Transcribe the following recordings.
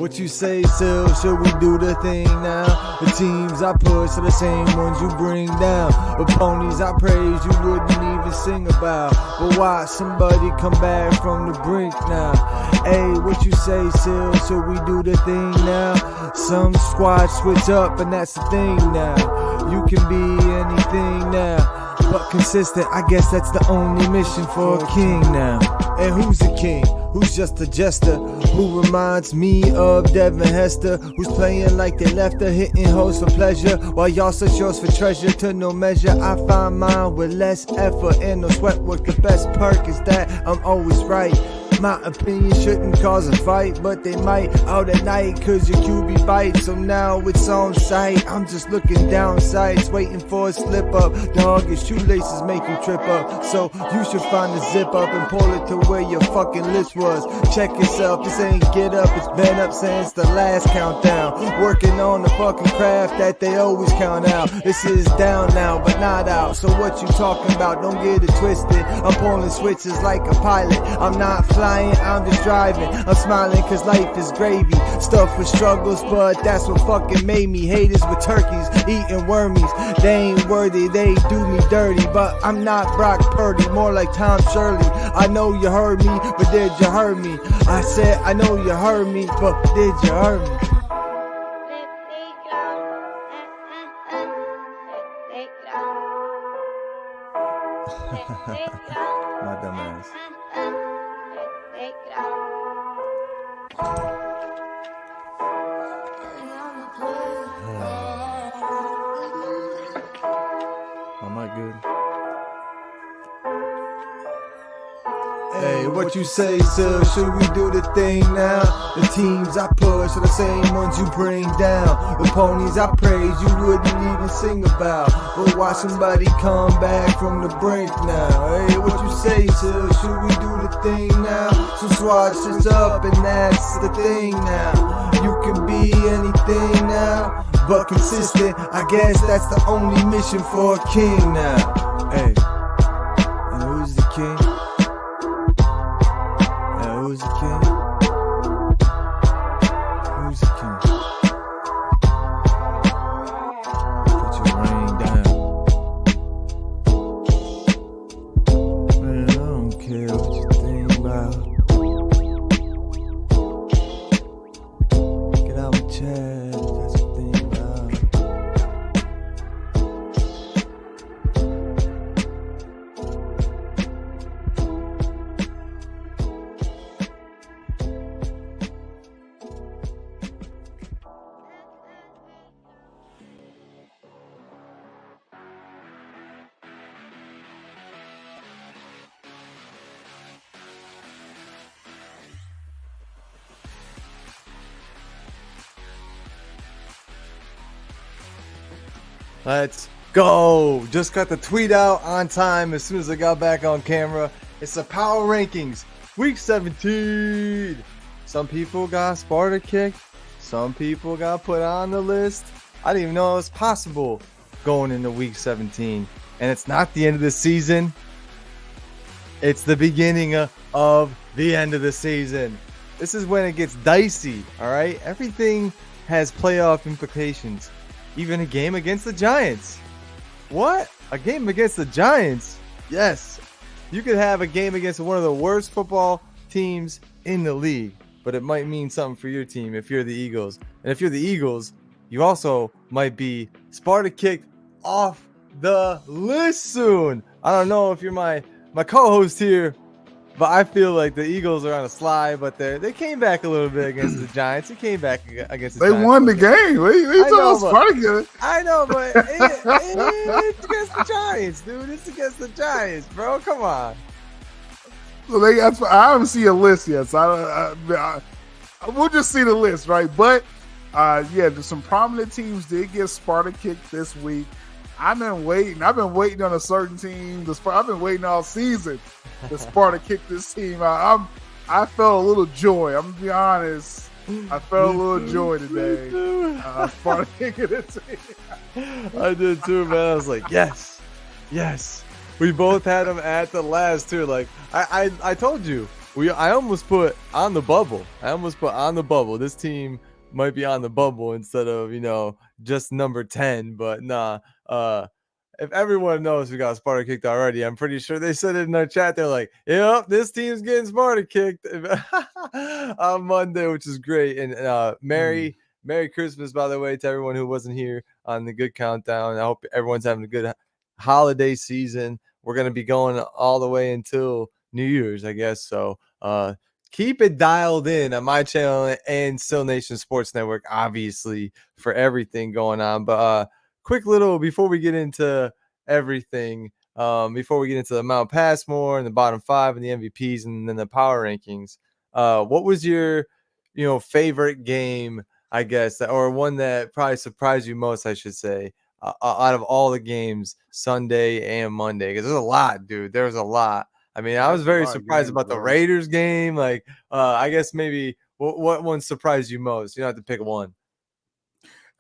What you say, Sil? Should we do the thing now? The teams I push are the same ones you bring down. The ponies I praise you wouldn't even sing about. But watch somebody come back from the brink now. Hey, what you say, Sil? Should we do the thing now? Some squads switch up and that's the thing now. You can be anything now, but consistent, I guess that's the only mission for a king now. And who's a king? Who's just a jester? Who reminds me of Devin Hester? Who's playing like they left her, hitting hoes for pleasure, while y'all search yours for treasure to no measure. I find mine with less effort and no sweat work. The best perk is that I'm always right. My opinion shouldn't cause a fight, but they might out at night cause your QB bites. So now it's on sight, I'm just looking down sights, waiting for a slip up. Dog, your shoelaces make you trip up, so you should find a zip up and pull it to where your fucking list was. Check yourself, this ain't get up, it's been up since the last countdown. Working on the fucking craft that they always count out. This is down now, but not out, so what you talking about? Don't get it twisted, I'm pulling switches like a pilot. I'm not flying, I'm just driving. I'm smiling cause life is gravy. Stuff with struggles, but that's what fucking made me. Haters with turkeys, eating wormies. They ain't worthy, they do me dirty. But I'm not Brock Purdy, more like Tom Shirley. I know you heard me, but did you hear me? I said I know you heard me, but did you hear me? My dumb ass. Am I good? Hey, what you say, sir? Should we do the thing now? The teams I push are the same ones you bring down. The ponies I praise you wouldn't even sing about. But watch somebody come back from the brink now. Hey, what you say, sir? Should we do the thing now? So swatch this up and that's the thing now. You can be anything now, but consistent, I guess that's the only mission for a king now. Hey, and who's the king? Who's the king? Who's the king? Put your ring down. Man, I don't care what you think about. Get out my chest, that's the thing about. Let's go. Just got the tweet out on time as soon as I got back on camera. It's the power rankings, week 17. Some people got Sparta kicked. Some people got put on the list. I didn't even know it was possible going into week 17. And it's not the end of the season. It's the beginning of the end of the season. This is when it gets dicey, all right? Everything has playoff implications. Even a game against the Giants. What? A game against the Giants? Yes. You could have a game against one of the worst football teams in the league, but it might mean something for your team if you're the Eagles. And if you're the Eagles, you also might be Sparta kicked off the list soon. I don't know if you're my co-host here, but I feel like the Eagles are on a slide, but they came back a little bit against the Giants. They came back against the Giants. They won the game. What you talking about Sparta? I know, but it's against the Giants, dude. It's against the Giants, bro. Come on. So I haven't seen a list yet, so we'll just see the list, right? But there's some prominent teams did get Sparta kicked this week. I've been waiting on a certain team. I've been waiting all season to Sparta kick this team out. I felt a little joy. I'm gonna be honest. I felt a little joy today. Sparta kicking the team. I did too, man. I was like, yes. We both had them at the last too. Like I told you, I almost put on the bubble. This team might be on the bubble instead of, just number 10. But nah, if everyone knows we got Sparta kicked already, I'm pretty sure they said it in our chat. They're like, yep, this team's getting Sparta kicked on Monday, which is great. And Merry Christmas, by the way, to everyone who wasn't here on the good countdown. I hope everyone's having a good holiday season. We're going to be going all the way until New Year's, I guess. So keep it dialed in on my channel and Still Nation Sports Network, obviously, for everything going on. But quick little, before we get into everything, before we get into the Mount Passmore and the bottom 5 and the MVPs and then the power rankings, what was your, favorite game, I guess, or one that probably surprised you most, I should say, out of all the games Sunday and Monday? Because there's a lot, dude. There's a lot. I mean, I was very surprised about the Raiders game. Like, I guess maybe what one surprised you most? You don't have to pick one.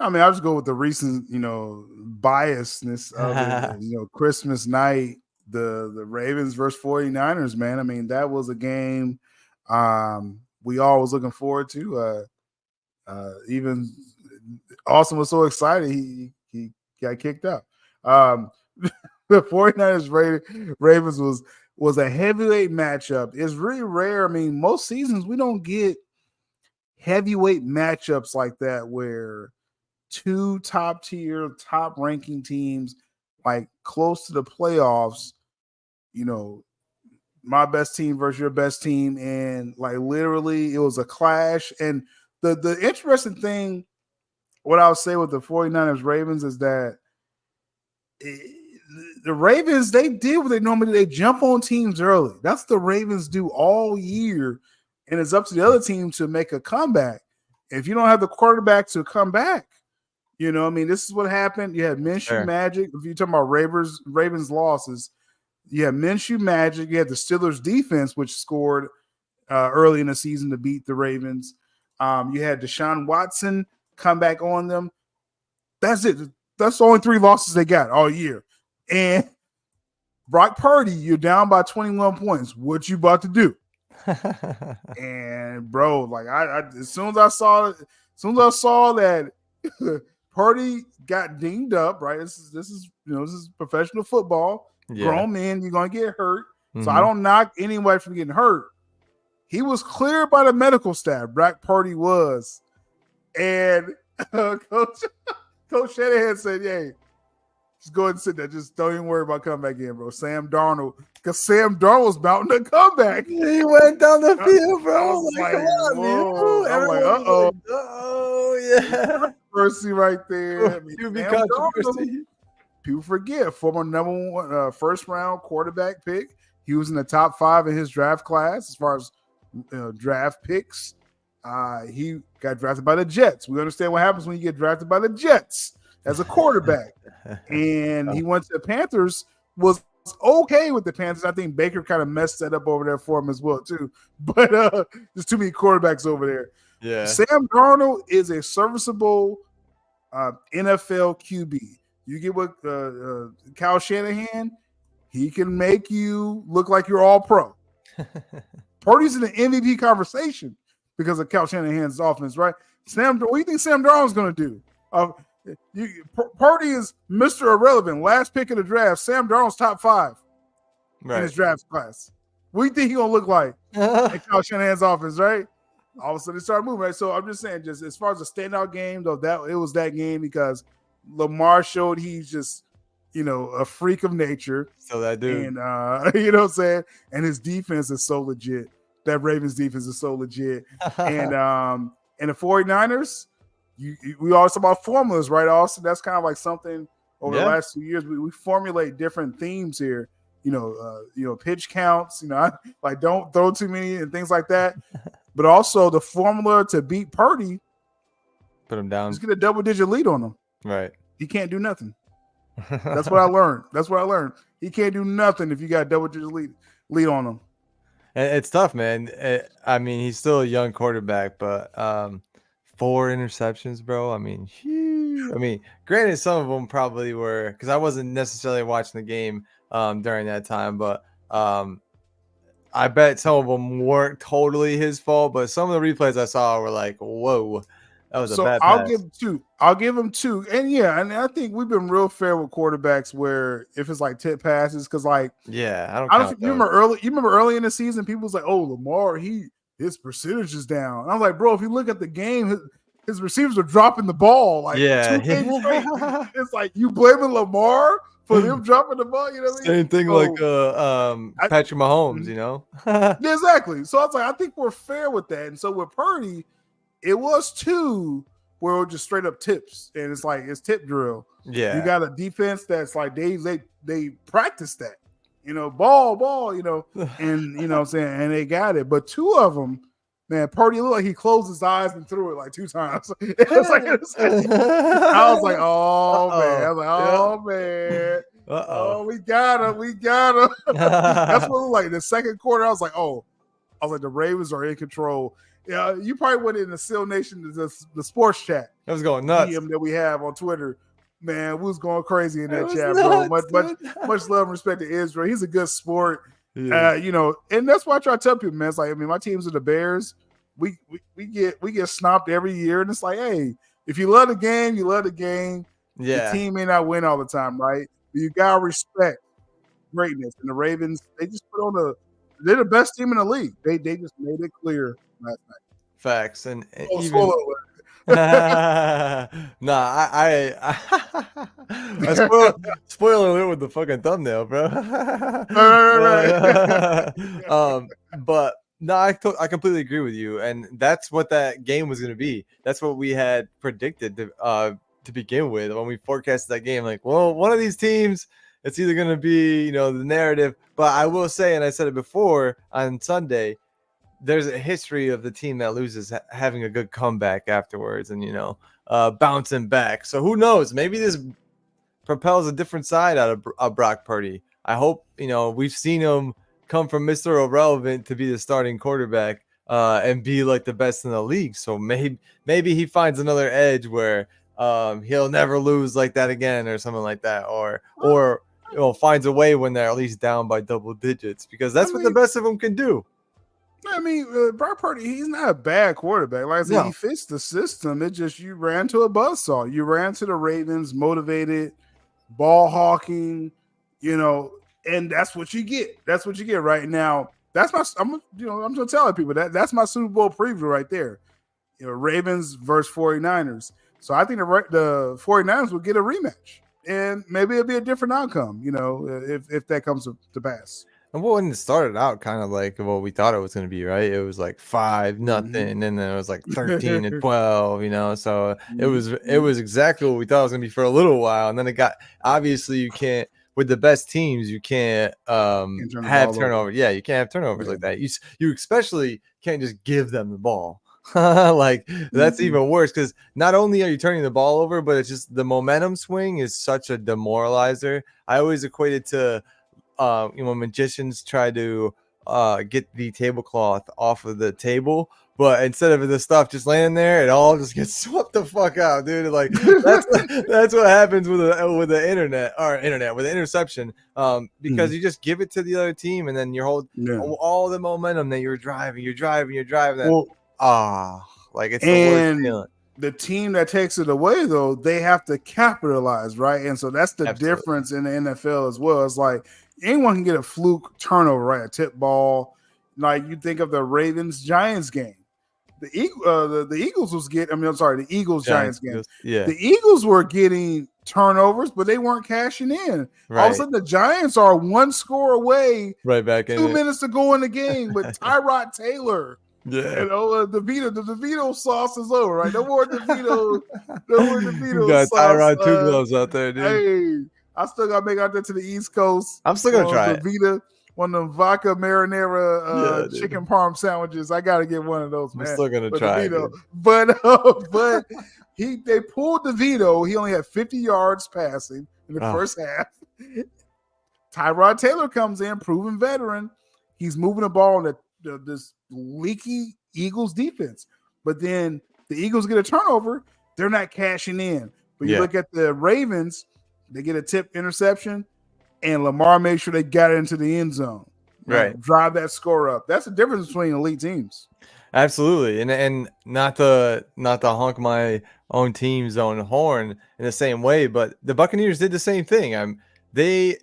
I mean, I'll just go with the recent, biasness of it. Christmas night, the Ravens versus 49ers, man. I mean, that was a game we all was looking forward to. Even Austin was so excited he got kicked out. The 49ers Ravens was a heavyweight matchup. It's really rare. I mean, most seasons we don't get heavyweight matchups like that where two top-tier, top-ranking teams, like close to the playoffs, my best team versus your best team, and like literally it was a clash. And the interesting thing, what I would say with the 49ers Ravens is that the Ravens, they did what they normally do. They jump on teams early. That's what the Ravens do all year, and it's up to the other team to make a comeback. If you don't have the quarterback to come back, this is what happened. You had Minshew Magic. If you're talking about Ravens losses, you had Minshew Magic. You had the Steelers defense, which scored early in the season to beat the Ravens. You had Deshaun Watson come back on them. That's it. That's the only 3 losses they got all year. And Brock Purdy, you're down by 21 points. What you about to do? And bro, like I as soon as I saw that Purdy got dinged up, right? This is professional football. Yeah. Grown men, you're gonna get hurt. Mm-hmm. So I don't knock anyone from getting hurt. He was cleared by the medical staff. Brock Purdy was, and Coach Shanahan said, "Hey, just go ahead and sit there. Just don't even worry about coming back in, bro." Sam Darnold, because Sam Darnold was mounting to come back. He went down the field, bro. Like, come on, man. I'm like, uh-oh. Yeah. Controversy right there. Controversy. People forget, former number 1 first round quarterback pick. He was in the top 5 in his draft class as far as draft picks. He got drafted by the Jets. We understand what happens when you get drafted by the Jets as a quarterback. And he went to the Panthers, was okay with the Panthers. I think Baker kind of messed that up over there for him as well, too. But there's too many quarterbacks over there. Yeah. Sam Darnold is a serviceable NFL QB. You get with Kyle Shanahan, he can make you look like you're all pro. Purdy's in the MVP conversation because of Kyle Shanahan's offense, right? What do you think Sam Darnold's going to do? Purdy is Mr. Irrelevant. Last pick of the draft, Sam Darnold's top 5 in his draft class. What do you think he's going to look like in Kyle Shanahan's offense, right? All of a sudden, it started moving, right? So I'm just saying, just as far as a standout game, though, that it was that game because Lamar showed he's just, a freak of nature. So that dude. And, you know what I'm saying? And his defense is so legit. That Ravens defense is so legit. And the 49ers, we always talk about formulas, right, Austin? That's kind of like something over the last 2 years. We formulate different themes here. Pitch counts, like don't throw too many and things like that. But also the formula to beat Purdy, put him down. Just get a double-digit lead on him. Right. He can't do nothing. That's what I learned. He can't do nothing if you got a double-digit lead on him. And it's tough, man. I mean, he's still a young quarterback, but 4 interceptions, bro. I mean, huge. I mean, granted, some of them probably were because I wasn't necessarily watching the game during that time, but I bet some of them weren't totally his fault, but some of the replays I saw were like, whoa, that was a So bad I'll pass. give him two. I'll give him two. And yeah, and I think we've been real fair with quarterbacks where if it's like tip passes, because like Yeah, I don't I count don't those. you remember early in the season, people was like, oh, Lamar, his percentage is down. And I was like, bro, if you look at the game, his receivers are dropping the ball like Yeah. 2 games straight. It's like you blaming Lamar for them dropping the ball, you know what I mean? Same thing So, like Patrick Mahomes, you know? yeah, exactly. So I was like, I think we're fair with that. And so with Purdy, it was two where it was just straight up tips, and it's like it's tip drill. Yeah. You got a defense that's like they practice that, you know, ball, you know, and you know what I'm saying, and they got it. But two of them, man, Purdy looked like he closed his eyes and threw it like 2 times. I was like, oh man, I was like, oh man. Oh, we got him. That's what it looked like. In the second quarter, I was like, the Ravens are in control. Yeah, you probably went in the Seal Nation, the sports chat. That was going nuts. DM that we have on Twitter. Man, we was going crazy in that chat, nuts, bro. Much love and respect to Israel. He's a good sport. Yeah. You know, and that's why I try to tell people, man. It's like, I mean, my teams are the Bears. We get snobbed every year, and it's like, hey, if you love the game, you love the game. Yeah. The team may not win all the time, right? But you gotta respect greatness. And the Ravens, they just they're the best team in the league. They just made it clear last night. Facts. And even I spoiler alert with the fucking thumbnail, bro. But no, I completely agree with you, and that's what that game was going to be. That's what we had predicted to begin with when we forecasted that game. Like, well, one of these teams, it's either going to be, you know, the narrative. But I will say, and I said it before on Sunday, there's a history of the team that loses having a good comeback afterwards, and you know, bouncing back. So who knows? Maybe this propels a different side out of Brock Purdy. I hope, you know, we've seen him come from Mr. Irrelevant to be the starting quarterback and be like the best in the league. So maybe he finds another edge where he'll never lose like that again or something like that, or you know, finds a way when they're at least down by double digits, because that's what the best of them can do. I mean, Brock Purdy, he's not a bad quarterback. Like I said, he fits the system. It just, you ran to a buzzsaw. You ran to the Ravens, motivated, ball hawking, you know, and that's what you get. That's what you get right now. That's I'm just telling people that's my Super Bowl preview right there. You know, Ravens versus 49ers. So I think the 49ers will get a rematch, and maybe it'll be a different outcome, you know, if that comes to pass. And when it started out, kind of like what we thought it was going to be, right? It was like 5-0, and then it was like 13-12, you know. So it was exactly what we thought it was going to be for a little while, and then it got, obviously you can't, with the best teams, you can't have turnovers. Yeah, you can't have turnovers like that. You especially can't just give them the ball. Like that's even worse, because not only are you turning the ball over, but it's just the momentum swing is such a demoralizer. I always equated to you know, magicians try to get the tablecloth off of the table, but instead of the stuff just laying there, it all just gets swept the fuck out, dude. Like that's what happens with the internet with the interception, because you just give it to the other team, and then you hold all the momentum that you're driving. Then, like it's the worst feeling. The team that takes it away, though, they have to capitalize, right? And so that's the difference in the NFL as well. It's like anyone can get a fluke turnover, right? A tip ball. Like you think of the Ravens-Giants game. The Eagles the Eagles-Giants game. Yeah. The Eagles were getting turnovers, but they weren't cashing in. Right. All of a sudden, the Giants are one score away. Right back in 2 minutes to go in the game with Tyrod Taylor. Yeah, you know, the DeVito sauce is over, right? No more DeVito. You got sauce. Tyrod Two Gloves out there, dude. Hey, I still got to make out there to the East Coast. I'm still gonna try DeVito, one of them vodka marinara chicken parm sandwiches. I got to get one of those, man. I'm still gonna try DeVito. But they pulled DeVito. He only had 50 yards passing in the first half. Tyrod Taylor comes in, proven veteran. He's moving the ball in this leaky Eagles defense, but then the Eagles get a turnover, they're not cashing in. But you look at the Ravens, they get a tip interception, and Lamar made sure they got it into the end zone. Right. drive that score up. That's the difference between elite teams. Absolutely. And not to honk my own team's own horn in the same way, but the Buccaneers did the same thing. They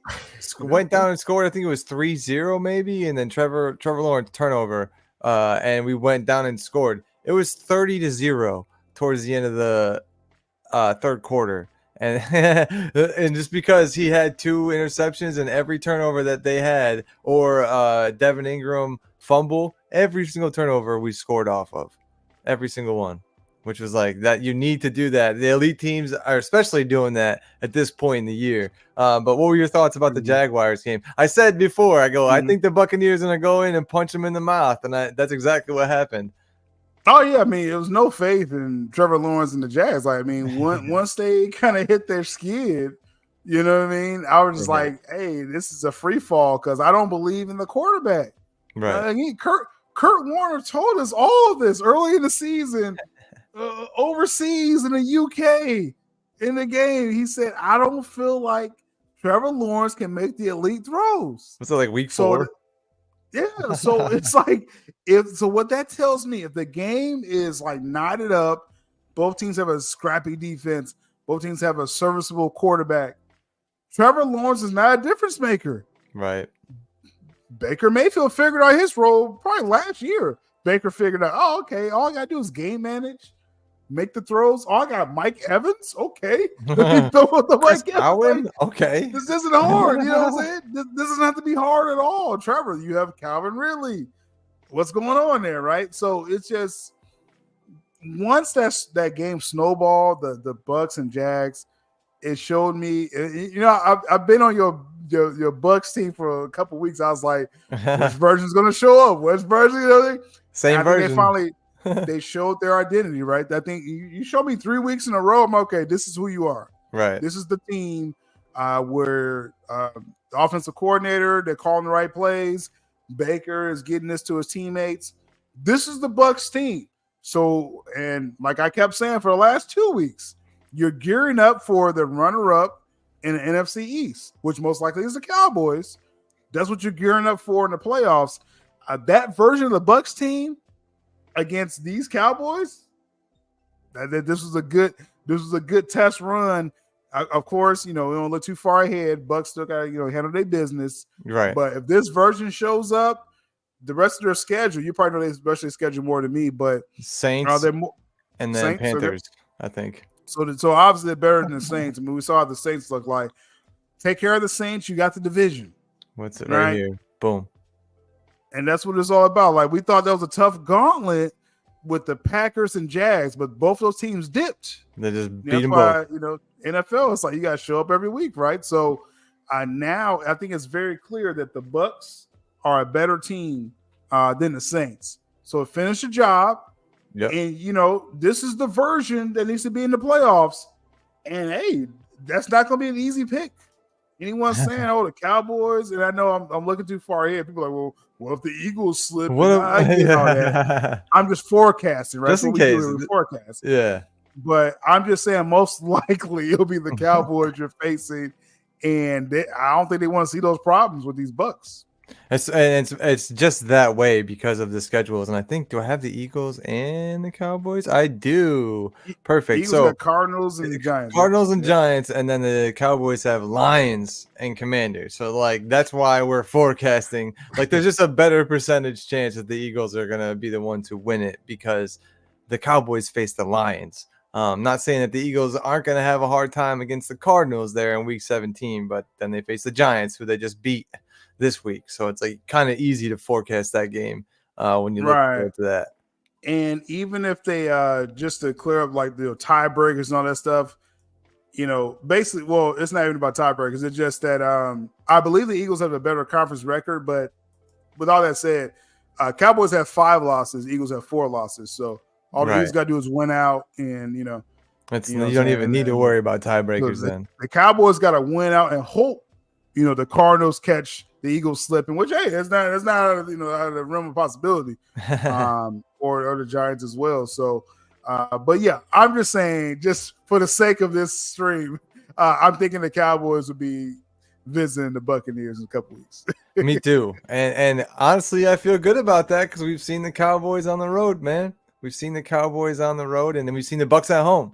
went down and scored, I think it was 3-0 maybe, and then Trevor Lawrence turnover, and we went down and scored. It was 30-0 towards the end of the third quarter. And and just because he had 2 interceptions and every turnover that they had, or Devin Ingram fumble, every single turnover we scored off of, every single one, which was like that. You need to do that. The elite teams are especially doing that at this point in the year. But what were your thoughts about the Jaguars game? I said before, I think the Buccaneers are going to go in and punch them in the mouth, and that's exactly what happened. Oh yeah, I mean, it was no faith in Trevor Lawrence and the Jags. Like, I mean, once they kind of hit their skid, you know what I mean? I was just like, hey, this is a free fall because I don't believe in the quarterback. Right. Kurt Warner told us all of this early in the season, overseas in the UK in the game. He said, I don't feel like Trevor Lawrence can make the elite throws. Was it like week 4? Yeah, so it's like what that tells me, if the game is like knotted up, both teams have a scrappy defense, both teams have a serviceable quarterback, Trevor Lawrence is not a difference maker. Right. Baker Mayfield figured out his role probably last year. Baker figured out, oh, okay, all I gotta do is game manage, make the throws. Oh, I got Mike Evans. Okay. Okay. This isn't hard. You know what I'm saying? This doesn't have to be hard at all. Trevor, you have Calvin Ridley. What's going on there, right? So it's just once that game snowballed, the Bucks and Jags, it showed me, you know, I've been on your Bucks team for a couple weeks. I was like, which version's going to show up? Which version? You know, same version. They finally they showed their identity, right? I think you showed me 3 weeks in a row. I'm okay. This is who you are. Right. This is the team where the offensive coordinator, they're calling the right plays. Baker is getting this to his teammates. This is the Bucks team. So, and like I kept saying for the last 2 weeks, you're gearing up for the runner-up in the NFC East, which most likely is the Cowboys. That's what you're gearing up for in the playoffs. That version of the Bucks team against these Cowboys, this was a good test run. Of course, you know, we don't look too far ahead. Bucks still got to, handle their business. Right. But if this version shows up, the rest of their schedule, you probably know they especially schedule more than me, but Saints and then Saints, Panthers, I think. So obviously they're better than the Saints. I mean, we saw how the Saints look like. Take care of the Saints, you got the division. What's it right here? Boom. And that's what it's all about. Like, we thought that was a tough gauntlet with the Packers and Jags, but both those teams dipped. They just beat them both. NFL, it's like you got to show up every week, right? So now I think it's very clear that the Bucks are a better team than the Saints. So finish the job. Yep. And, this is the version that needs to be in the playoffs. And, hey, that's not going to be an easy pick. Anyone saying, the Cowboys, and I know I'm looking too far ahead. People are like, well, if the Eagles slip, I get all that. I'm just forecasting, right? Just in case. Forecast. Yeah. But I'm just saying most likely it'll be the Cowboys you're facing, and I don't think they want to see those problems with these Bucks. It's just that way because of the schedules. And I think, do I have the Eagles and the Cowboys? I do. Perfect. Eagles so got Cardinals and Giants. Cardinals and Giants, and then the Cowboys have Lions and Commanders. So that's why we're forecasting. Like, there's just a better percentage chance that the Eagles are gonna be the ones who win it because the Cowboys face the Lions. Not saying that the Eagles aren't going to have a hard time against the Cardinals there in Week 17, but then they face the Giants, who they just beat this week. So it's like kind of easy to forecast that game when you look forward to that. And even if they just to clear up like the tiebreakers and all that stuff, basically, well, it's not even about tiebreakers. It's just that I believe the Eagles have a better conference record. But with all that said, Cowboys have 5 losses, Eagles have 4 losses. So all the Eagles got to do is win out, and you don't even need to worry about tiebreakers. Then the Cowboys got to win out and hope the Cardinals catch the Eagles slipping, which that's not out of the realm of possibility, or the Giants as well. So, but yeah, I'm just saying, just for the sake of this stream, I'm thinking the Cowboys would be visiting the Buccaneers in a couple weeks. Me too. And honestly, I feel good about that because we've seen the Cowboys on the road, man. We've seen the Cowboys on the road, and then we've seen the Bucs at home.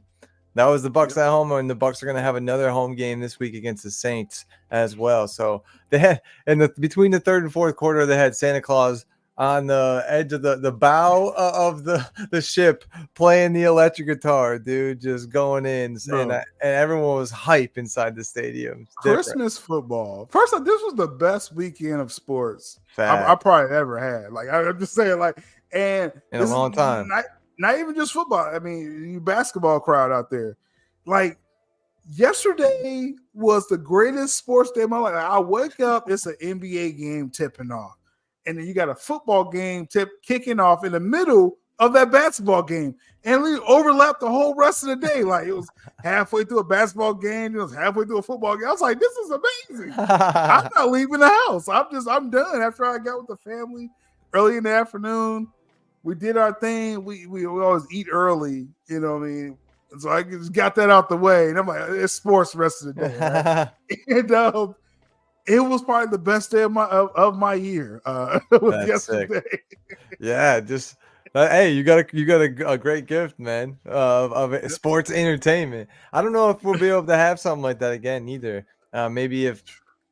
That was the Bucs at home, and the Bucs are going to have another home game this week against the Saints as well. So they had, between the third and fourth quarter, they had Santa Claus on the edge of the bow of the ship playing the electric guitar, dude, just going in, and everyone was hype inside the stadium. Christmas football. First off, this was the best weekend of sports I probably ever had. Like, I'm just saying, like, and in a long time. Not even just football. I mean, you basketball crowd out there. Like, yesterday was the greatest sports day of my life. I wake up, it's an NBA game tipping off. And then you got a football game kicking off in the middle of that basketball game. And we overlapped the whole rest of the day. Like, it was halfway through a basketball game. It was halfway through a football game. I was like, this is amazing. I'm not leaving the house. I'm done. After I got with the family early in the afternoon, we did our thing. We always eat early, you know what I mean? So I just got that out the way. And I'm like, it's sports the rest of the day. Right? And it was probably the best day of my year. Was yesterday. Yeah, just hey, you got a great gift, man, of sports entertainment. I don't know if we'll be able to have something like that again either. Maybe if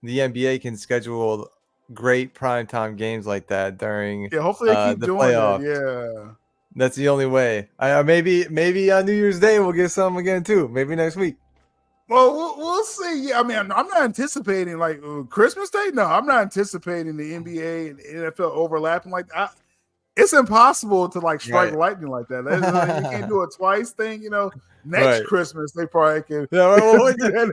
the NBA can schedule great primetime games like that during hopefully they keep doing playoffs. It. Yeah, that's the only way. Maybe on New Year's Day we'll get some again too. Maybe next week. Well, we'll see. Yeah, I mean, I'm not anticipating like Christmas Day. No, I'm not anticipating the NBA and NFL overlapping like that. It's impossible to like strike lightning like that. You can't do a twice thing. You know, next Christmas they probably can. Yeah, we'll get them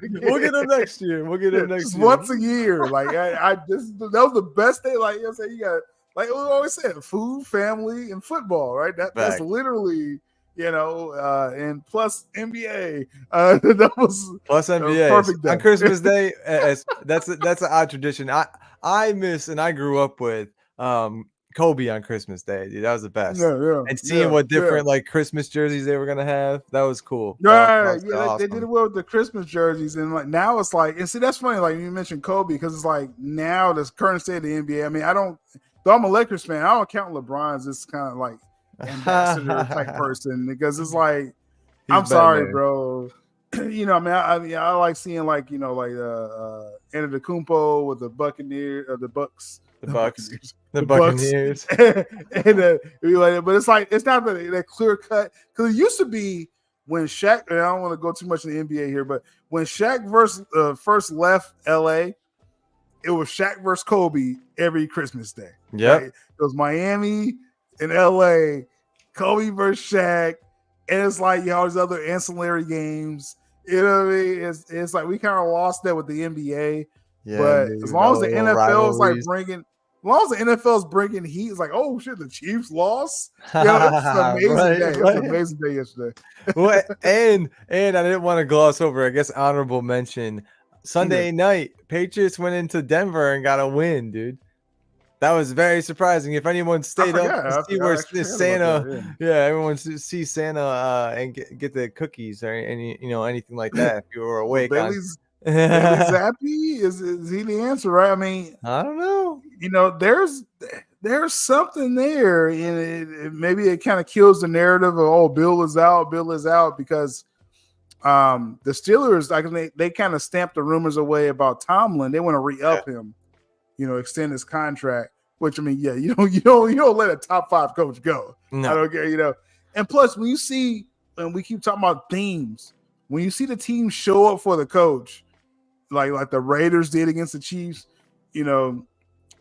next year. We'll get them next year. Once a year. Like I just that was the best day. Like you say, you got like we always said, food, family, and football. Right? That's literally. You know, and plus NBA. That was plus NBA. Perfect day. On Christmas Day, that's an odd tradition. I miss and I grew up with Kobe on Christmas Day. Dude, that was the best. And seeing what different like Christmas jerseys they were gonna have, that was cool. Right. Awesome. They did it well with the Christmas jerseys, and like now it's like, and see that's funny. Like you mentioned Kobe, because it's like now the current state of the NBA. I mean, though I'm a Lakers fan, I don't count LeBron as this kind of like ambassador type person, because it's like I'm sorry, bro. You know, I mean, I like seeing like Antetokounmpo with the Buccaneers, the Bucks, the Buccaneers, and but it's like it's not that clear cut, because it used to be when Shaq. And I don't want to go too much in the NBA here, but when Shaq first left LA, it was Shaq versus Kobe every Christmas Day. Yeah, right? It was Miami. In LA, Kobe versus Shaq, and it's like all these other ancillary games. You know what I mean? It's like we kind of lost that with the NBA. Yeah, but as long as the NFL is like bringing heat, it's like, oh shit, the Chiefs lost. You know, it's an amazing day. It was an amazing day yesterday. Well, and I didn't want to gloss over, I guess, honorable mention. Sunday night, Patriots went into Denver and got a win, dude. That was very surprising. If anyone stayed up to see where Santa, everyone see Santa and get the cookies or anything like that. If you were awake, Bailey Zappi is he the answer, right? I mean, I don't know. You know, there's something there, and maybe it kind of kills the narrative of Bill is out, because the Steelers, like they kind of stamped the rumors away about Tomlin. They want to re-up him. You know, extend his contract, which I mean, you don't let a top 5 coach go. No. I don't care, you know. And plus, when you see, and we keep talking about themes, when you see the team show up for the coach, like the Raiders did against the Chiefs, you know,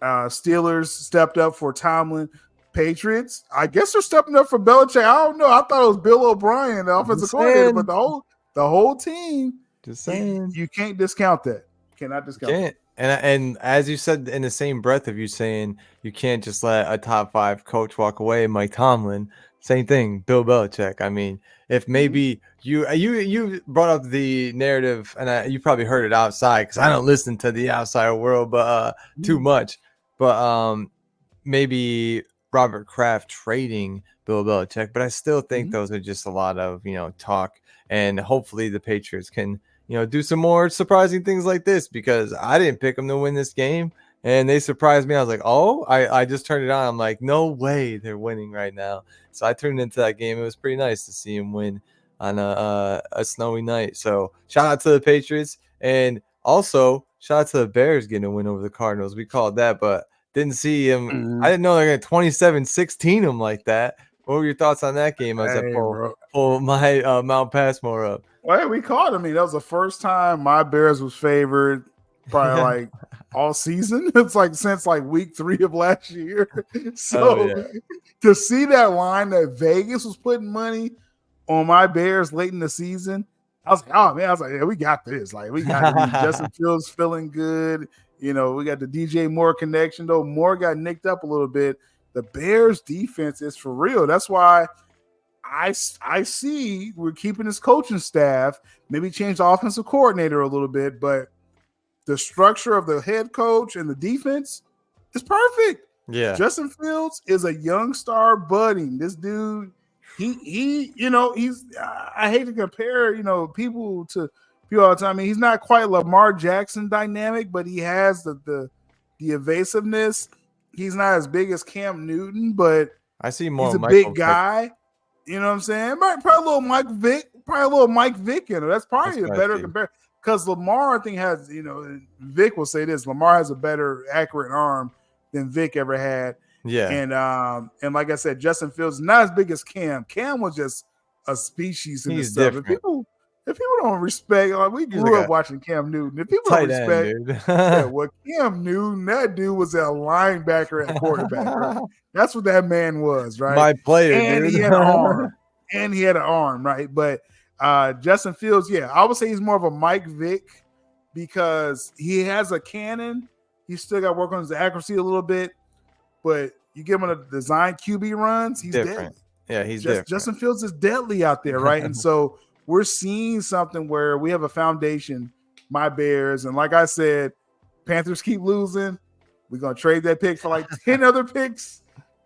Steelers stepped up for Tomlin. Patriots, I guess they're stepping up for Belichick. I don't know. I thought it was Bill O'Brien, the offensive coordinator, but the whole team. Just saying, you can't discount that. Cannot discount that. And as you said in the same breath of you saying you can't just let a top 5 coach walk away, Mike Tomlin, same thing, Bill Belichick. I mean, if maybe you brought up the narrative, and you probably heard it outside because I don't listen to the outside world, but too much. But maybe Robert Kraft trading Bill Belichick, but I still think those are just a lot of talk, and hopefully the Patriots can do some more surprising things like this, because I didn't pick them to win this game. And they surprised me. I was like, oh, I just turned it on. I'm like, no way they're winning right now. So I turned into that game. It was pretty nice to see him win on a snowy night. So shout out to the Patriots. And also shout out to the Bears getting a win over the Cardinals. We called that, but didn't see him. I didn't know they're going to 27-16 them like that. What were your thoughts on that game as I pull my Mount Passmore up? Well, we called. I mean, that was the first time my Bears was favored, probably like all season. It's like since like week 3 of last year. So to see that line that Vegas was putting money on my Bears late in the season, I was like, oh man, I was like, yeah, we got this. Like, we got Justin Fields feeling good. We got the DJ Moore connection, though Moore got nicked up a little bit. The Bears defense is for real. That's why I see we're keeping this coaching staff, maybe change the offensive coordinator a little bit, but the structure of the head coach and the defense is perfect. Yeah. Justin Fields is a young star budding. This dude, he's I hate to compare, people to people all the time. I mean, he's not quite Lamar Jackson dynamic, but he has the evasiveness. He's not as big as Cam Newton, but I see more. He's a big guy. You know what I'm saying? Probably a little Mike Vick in him. That's probably a better comparison. Because Lamar, I think, has, Vic will say this, Lamar has a better accurate arm than Vic ever had. Yeah. And like I said, Justin Fields is not as big as Cam. Cam was just a species in this stuff. If people don't respect, like we grew up watching Cam Newton. If people don't respect what Cam Newton, that dude was a linebacker at quarterback. Right? That's what that man was, right? My player, and dude. He had an arm. And he had an arm, right? But Justin Fields, I would say he's more of a Mike Vick because he has a cannon. He's still got to work on his accuracy a little bit. But you give him a design QB runs, he's different. Deadly. Yeah, he's different. Justin Fields is deadly out there, right? And so we're seeing something where we have a foundation, my Bears. And like I said, Panthers keep losing. We're going to trade that pick for like 10 other picks.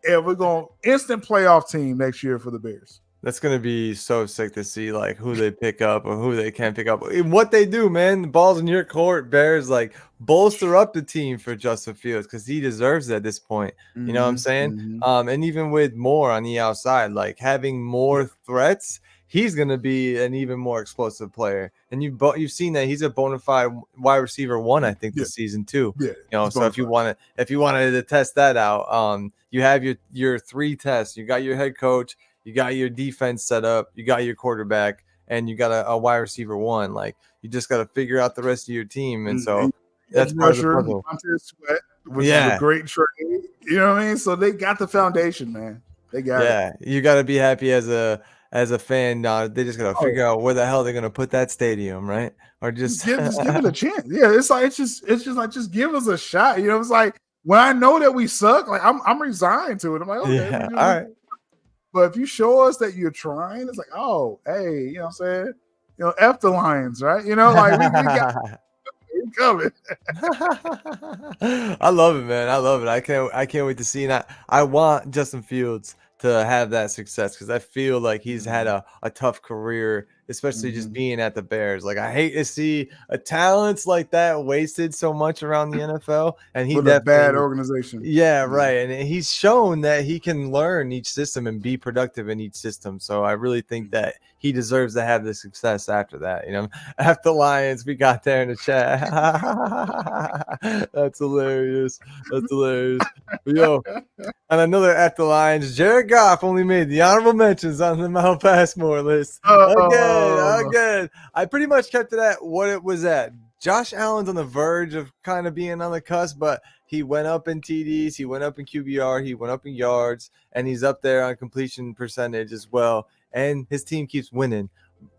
And we're going to instant playoff team next year for the Bears. That's going to be so sick to see, like, who they pick up or who they can't pick up. And what they do, man, the ball's in your court. Bears, like, bolster up the team for Justin Fields because he deserves it at this point. You know what I'm saying? And even with Moore on the outside, like, having more threats, he's going to be an even more explosive player. And you've seen that he's a bona fide wide receiver 1, I think, this season too. Yeah, so if you wanted to test that out, you have your 3 tests. You got your head coach, you got your defense set up, you got your quarterback, and you got a wide receiver 1. Like, you just got to figure out the rest of your team. And so that's part of the puzzle. Which is a great trade. You know what I mean? So they got the foundation, man. They got it. Yeah, you got to be happy as a fan. They just got to figure out where the hell they're going to put that stadium, right? Or just give it a chance. Yeah, it's just give us a shot. It's like when I know that we suck, like I'm resigned to it. I'm like, okay, all right. But if you show us that you're trying, it's like, oh, hey, you know what I'm saying? F the Lions, right? Like we got coming. I love it, man. I love it. I can't wait to see that. I want Justin Fields to have that success because I feel like he's had a tough career, especially just being at the Bears. Like, I hate to see a talents like that wasted so much around the NFL, and he's a bad organization. Yeah, right. And he's shown that he can learn each system and be productive in each system. So I really think that he deserves to have the success after that. After Lions, we got there in the chat. That's hilarious. Yo, and another after Lions, Jared Goff only made the honorable mentions on the Mount Passmore list. Again. I pretty much kept it at what it was at. Josh Allen's on the verge of kind of being on the cusp, but he went up in TDs, he went up in QBR, he went up in yards, and he's up there on completion percentage as well. And his team keeps winning.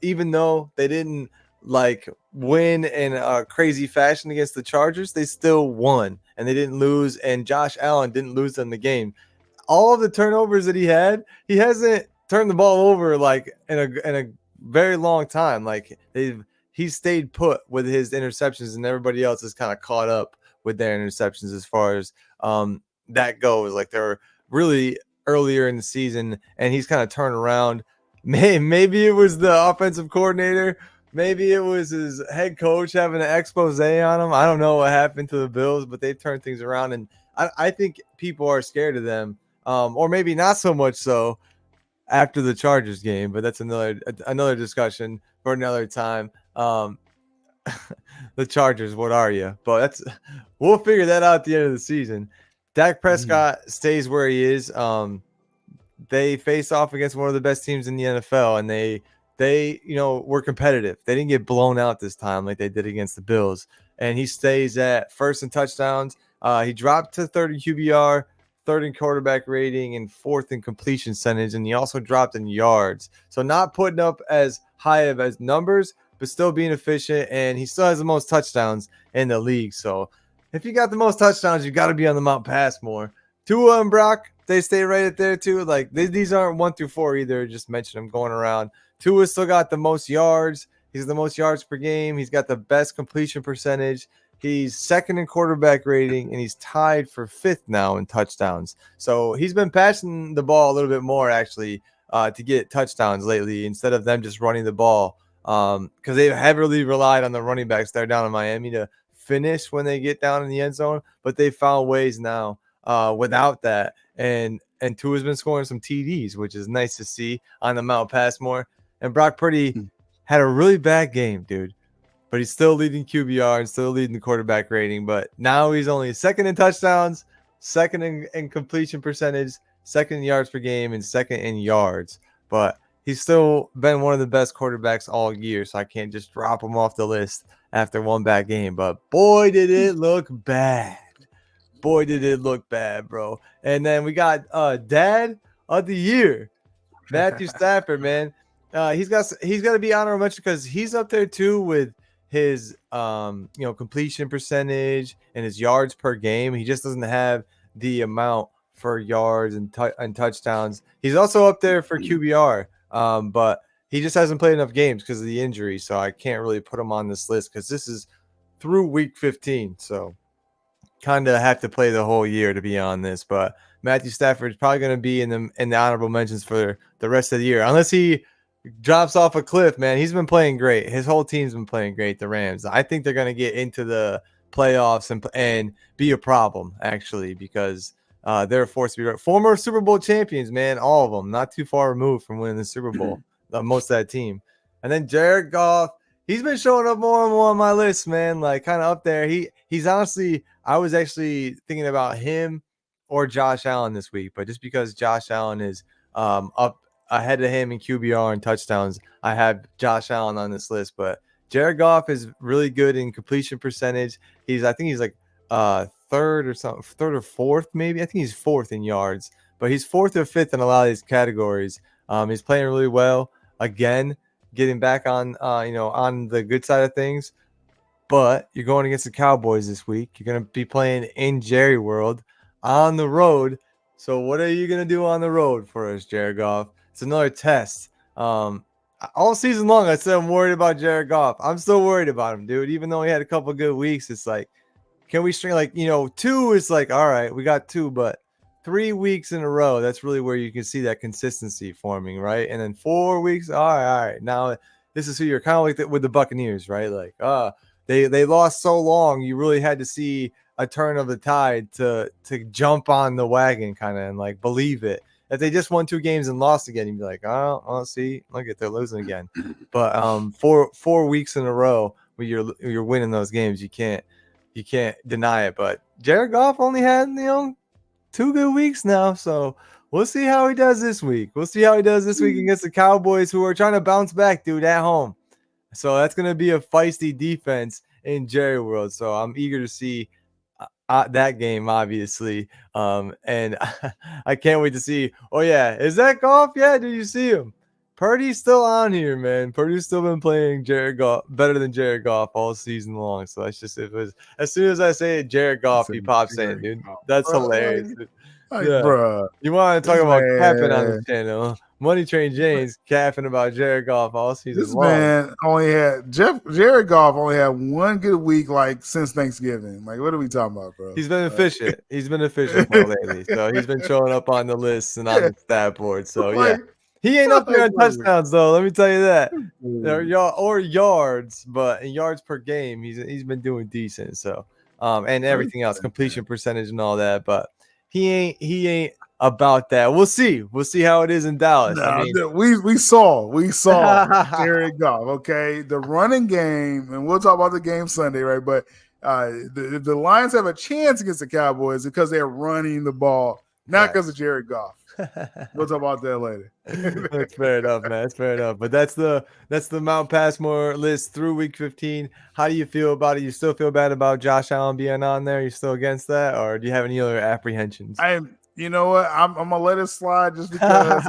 Even though they didn't win in a crazy fashion against the Chargers, they still won and they didn't lose. And Josh Allen didn't lose them the game. All of the turnovers that he hasn't turned the ball over in a very long time. He's stayed put with his interceptions, and everybody else is kind of caught up with their interceptions as far as that goes. Like, they're really earlier in the season, and he's kind of turned around. Maybe it was the offensive coordinator, Maybe it was his head coach having an expose on him. I don't know what happened to the Bills, but they've turned things around, and I think people are scared of them, or maybe not so much so after the Chargers game. But that's another discussion for another time. The Chargers, what are you? But we'll figure that out at the end of the season. Dak Prescott stays where he is. They face off against one of the best teams in the NFL, and they were competitive. They didn't get blown out this time like they did against the Bills. And he stays at first in touchdowns. He dropped to third in QBR, third in quarterback rating, and fourth in completion percentage. And he also dropped in yards. So not putting up as high of as numbers, but still being efficient. And he still has the most touchdowns in the league. So if you got the most touchdowns, you got to be on the Mount Passmore. Tua and Brock, they stay right at there too. Like these aren't 1 through 4 either. Just mention them going around. Tua still got the most yards. He's the most yards per game. He's got the best completion percentage. He's second in quarterback rating, and he's tied for 5th now in touchdowns. So he's been passing the ball a little bit more, actually, to get touchdowns lately instead of them just running the ball, because they heavily relied on the running backs there down in Miami to finish when they get down in the end zone. But they found ways now without that. And Tua's been scoring some TDs, which is nice to see on the Mount Passmore. And Brock Purdy had a really bad game, dude. But he's still leading QBR and still leading the quarterback rating. But now he's only second in touchdowns, second in completion percentage, second in yards per game, and second in yards. But he's still been one of the best quarterbacks all year, so I can't just drop him off the list after one bad game. But boy, did it look bad. Boy, did it look bad, bro. And then we got Dad of the Year, Matthew Stafford, man. He's got to be honorable mention because he's up there too with his completion percentage and his yards per game. He just doesn't have the amount for yards and touchdowns. He's also up there for QBR, but he just hasn't played enough games because of the injury. So I can't really put him on this list because this is through week 15. So kind of have to play the whole year to be on this. But Matthew Stafford is probably going to be in the honorable mentions for the rest of the year, unless he drops off a cliff, man. He's been playing great. His whole team's been playing great, the Rams. I think they're going to get into the playoffs and be a problem, actually, because they're forced to be former Super Bowl champions, man. All of them, not too far removed from winning the Super Bowl, most of that team. And then Jared Goff, he's been showing up more and more on my list, man, like kind of up there. He's honestly, I was actually thinking about him or Josh Allen this week, but just because Josh Allen is up ahead of him in QBR and touchdowns, I have Josh Allen on this list. But Jared Goff is really good in completion percentage. I think he's like third or fourth, maybe. I think he's 4th in yards, but he's 4th or 5th in a lot of these categories. He's playing really well. Again, getting back on on the good side of things. But you're going against the Cowboys this week. You're going to be playing in Jerry World on the road. So what are you going to do on the road for us, Jared Goff? It's another test. All season long, I said I'm worried about Jared Goff. I'm still worried about him, dude. Even though he had a couple good weeks, it's like, can we string 2 is like, all right, we got 2, but 3 weeks in a row, that's really where you can see that consistency forming, right? And then 4 weeks, all right. Now this is who you're kind of like with the Buccaneers, right? Like, they lost so long, you really had to see a turn of the tide to jump on the wagon, kind of, and like believe it. If they just won 2 games and lost again, you'd be like, oh, see, look at they're losing again. But 4 weeks in a row where you're winning those games, you can't deny it. But Jared Goff only had 2 good weeks now, so we'll see how he does this week. We'll see how he does this week against the Cowboys, who are trying to bounce back, dude, at home. So that's going to be a feisty defense in Jerry World. So I'm eager to see that game, obviously. And I can't wait to see. Oh, yeah. Is that Goff? Yeah. Did you see him? Purdy's still on here, man. Purdy's still been playing Jared Goff better than Jared Goff all season long. So that's just, it was, as soon as I say it, Jared Goff, he pops in, dude. That's hilarious. Yeah. Bro, you want to talk about capping on the channel? Money Train James capping about Jared Goff all season this long. Man only had Jared Goff only had 1 good week since Thanksgiving. Like, what are we talking about, bro? He's been efficient. He's been efficient lately. So he's been showing up on the list and on the stat board. So yeah. He ain't up there on touchdowns though. Let me tell you that. Or yards, but in yards per game, he's been doing decent. So, and everything else, completion percentage and all that. But he ain't about that. We'll see. We'll see how it is in Dallas. I mean, we saw Jared Goff. Okay, the running game, and we'll talk about the game Sunday, right? But if the Lions have a chance against the Cowboys because they're running the ball, not because of Jared Goff. We'll talk about that later. That's fair enough, man. That's fair enough. But that's the Mount Passmore list through week 15. How do you feel about it? You still feel bad about Josh Allen being on there? You still against that, or do you have any other apprehensions? You know what? I'm gonna let it slide just because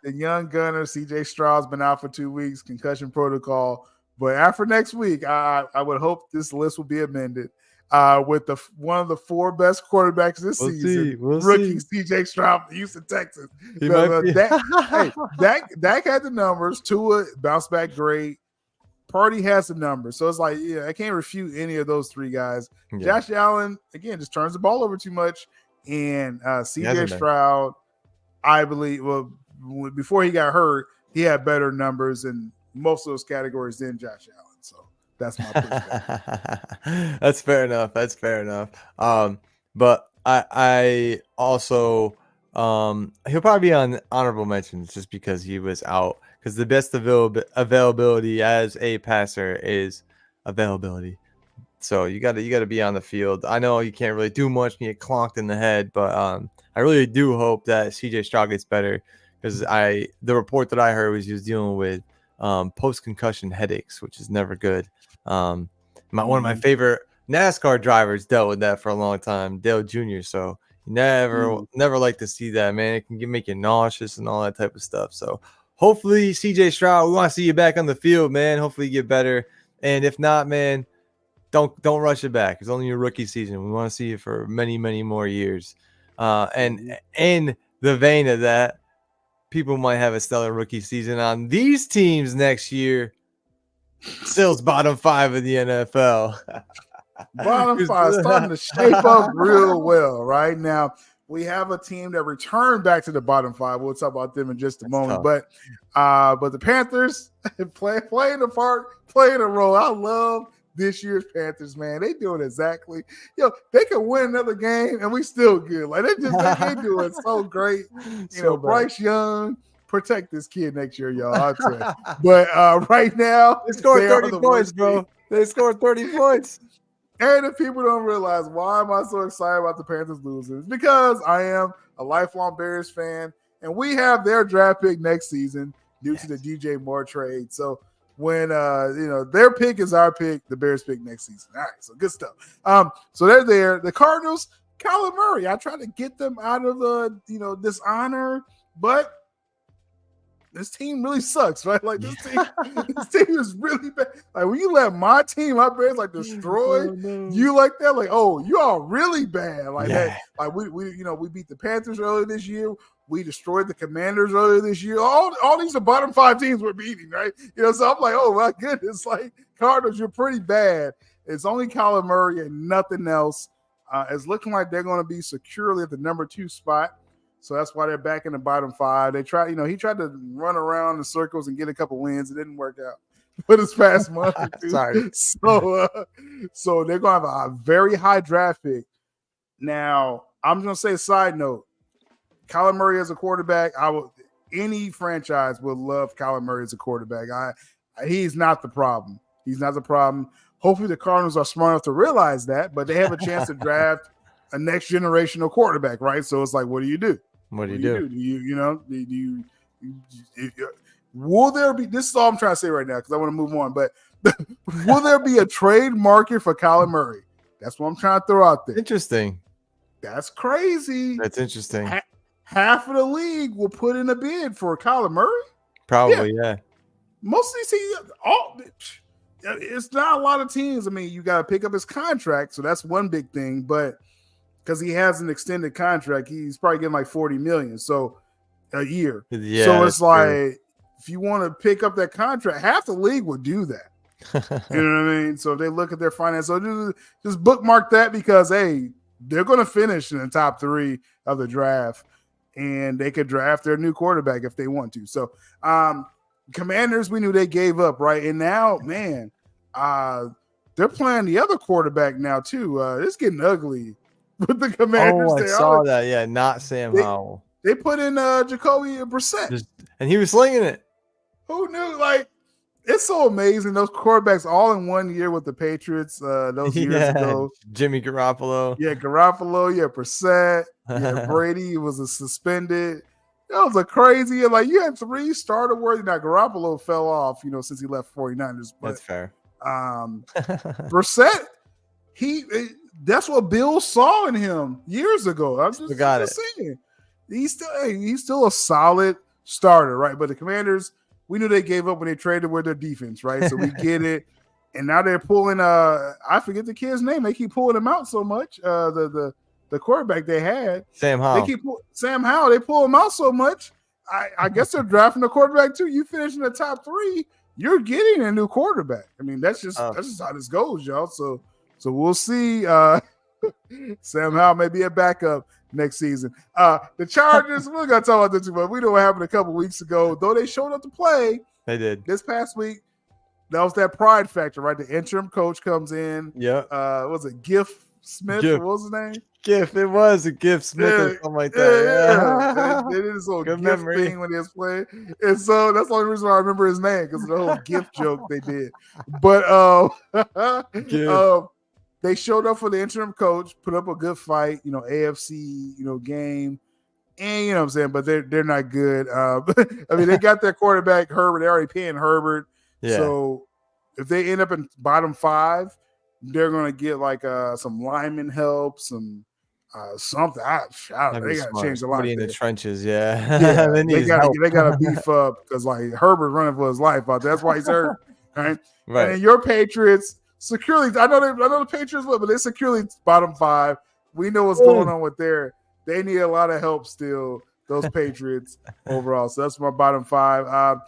the young gunner CJ Stroud's been out for 2 weeks, concussion protocol. But after next week, I would hope this list will be amended. With one of the 4 best quarterbacks this season, rookie CJ Stroud from Houston, Texas. Dak had the numbers. Tua bounced back great. Party has the numbers. So it's like, yeah, I can't refute any of those 3 guys. Yeah. Josh Allen, again, just turns the ball over too much. And CJ Stroud, I believe, before he got hurt, he had better numbers in most of those categories than Josh Allen. So that's my perspective. That's fair enough. That's fair enough. But I also he'll probably be on honorable mentions just because he was out. Because the best availability as a passer is availability. So you got to be on the field. I know you can't really do much when you get clonked in the head, but I really do hope that CJ Stroud gets better because the report that I heard was he was dealing with post-concussion headaches, which is never good. One of my favorite NASCAR drivers dealt with that for a long time, Dale Jr. So you never like to see that, man. It can make you nauseous and all that type of stuff. So hopefully CJ Stroud, we want to see you back on the field, man. Hopefully you get better. And if not, man, don't rush it back. It's only your rookie season. We want to see you for many, many more years. And in the vein of that, people might have a stellar rookie season on these teams next year. Still's bottom 5 of the NFL. Bottom 5 starting to shape up real well right now. We have a team that returned back to the bottom 5. We'll talk about them in just a moment. Tough. But the Panthers playing a part, playing a role. I love this year's Panthers, man. They doing exactly. They could win another game and we still good. Like they doing so great. Bryce Young, protect this kid next year, y'all. I'll tell you. But right now, they scored 30 points, bro. They scored 30 points. And if people don't realize why am I so excited about the Panthers losing, it's because I am a lifelong Bears fan, and we have their draft pick next season due to the DJ Moore trade. So when their pick is our pick, the Bears pick next season. All right, so good stuff. So they're there. The Cardinals, Kyler Murray. I try to get them out of the dishonor, but this team really sucks, right? Like this team is really bad. Like when you let my Bears destroy you like that, like you are really bad. Like that. Like we beat the Panthers earlier this year. We destroyed the Commanders earlier this year. All these are bottom 5 teams we're beating, right? So I'm like, oh my goodness, like Cardinals, you're pretty bad. It's only Kyler Murray and nothing else. It's looking like they're going to be securely at the number 2 spot. So that's why they're back in the bottom 5. They try, he tried to run around in circles and get a couple wins. It didn't work out for this past month or 2. Sorry. So they're going to have a very high draft pick. Now, I'm going to say a side note. Kyler Murray as a quarterback, any franchise would love Kyler Murray as a quarterback. He's not the problem. He's not the problem. Hopefully the Cardinals are smart enough to realize that, but they have a chance to draft a next generational quarterback, right? So it's like, what do you do? What do you do? Will there be, this is all I'm trying to say right now because I want to move on, but will there be a trade market for Kyler Murray? That's what I'm trying to throw out there. Interesting. That's crazy. That's interesting. Half of the league will put in a bid for Kyler Murray? Probably, yeah. Most of these it's not a lot of teams. I mean, you got to pick up his contract, so that's one big thing, but because he has an extended contract, he's probably getting like $40 million a year. Yeah, so it's like true. If you want to pick up that contract, half the league would do that. You know what I mean? So if they look at their finance, so just bookmark that because they're going to finish in the top 3 of the draft. and they could draft their new quarterback if they want to. So, Commanders, we knew they gave up, right? And now, man, they're playing the other quarterback now too. It's getting ugly with the Commanders. Oh, I saw that. Yeah, not Sam Howell. They put in Jacoby Brissett, and he was slinging it. Who knew? Like, it's so amazing. Those quarterbacks all in 1 year with the Patriots. Those years ago, Jimmy Garoppolo. Yeah, Garoppolo. Yeah, Brissett. Yeah, Brady was a suspended. That was a crazy. Like, you had 3 starter worthy. Now Garoppolo fell off, since he left 49ers. But, that's fair. Brissett, that's what Bill saw in him years ago. I'm just saying. He's still a solid starter, right? But the Commanders, we knew they gave up when they traded with their defense, right? So we get it. And now they're pulling I forget the kid's name. They keep pulling him out so much. The quarterback they had. Sam Howell. Sam Howell, they pull him out so much. I guess they're drafting the quarterback too. You finish in the top 3, you're getting a new quarterback. I mean, that's just how this goes, y'all. So we'll see. Sam Howell may be a backup next season. The Chargers, we're gonna talk about this too much. We know what happened a couple weeks ago. Though they showed up to play, they did this past week. That was that pride factor, right? The interim coach comes in. Yeah. Was it Giff Smith? What was his name? Giff. It was a Giff Smith or something like that. Yeah. They did this whole Giff thing when they was playing. And so that's the only reason why I remember his name, because of the whole Giff joke they did. But they showed up for the interim coach, put up a good fight, AFC, game. And you know what I'm saying, but they're not good. I mean, they got their quarterback, Herbert. They're already paying Herbert. Yeah. So if they end up in bottom 5, they're going to get like some lineman help, some something. I don't know. They got to change a lot. Somebody in the trenches, yeah. they got to beef up, because like Herbert's running for his life out there. That's why he's hurt. Right. And your Patriots securely. I know the Patriots will, but they're securely bottom 5. We know what's going on with they need a lot of help still. Those Patriots overall. So that's my bottom 5.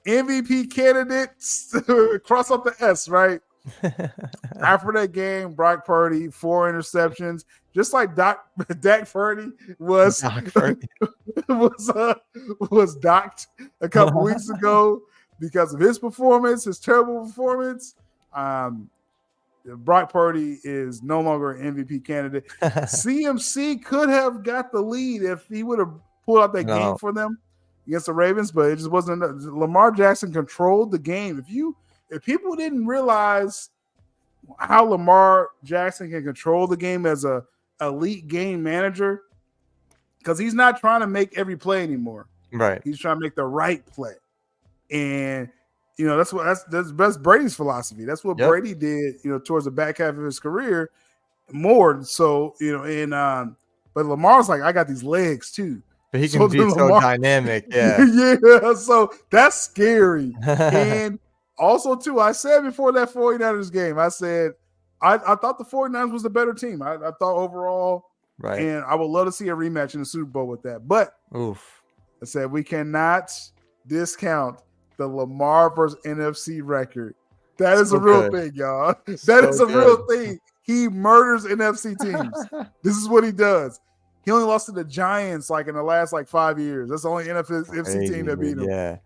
MVP candidates, cross up the S, right? After that game, Brock Purdy, 4 interceptions, just like Dak Purdy was docked a couple weeks ago because of his performance, his terrible performance. Brock Purdy is no longer an MVP candidate. CMC could have got the lead if he would have pulled out that game for them against the Ravens, but it just wasn't enough. Lamar Jackson controlled the game. If people didn't realize how Lamar Jackson can control the game as a elite game manager, because he's not trying to make every play anymore. Right. He's trying to make the right play. And that's Brady's philosophy. That's what Brady did, towards the back half of his career more. So, but Lamar's like, I got these legs too. But he can be so dynamic. Yeah. Yeah. So that's scary. And also, too, I said before that 49ers game, I said, I thought the 49ers was the better team. I thought overall. Right. And I would love to see a rematch in the Super Bowl with that. But I said, we cannot discount the Lamar versus NFC record. That is a real thing, y'all. That is a real thing. He murders NFC teams. This is what he does. He only lost to the Giants like in the last 5 years. That's the only NFC team that beat him. Yeah.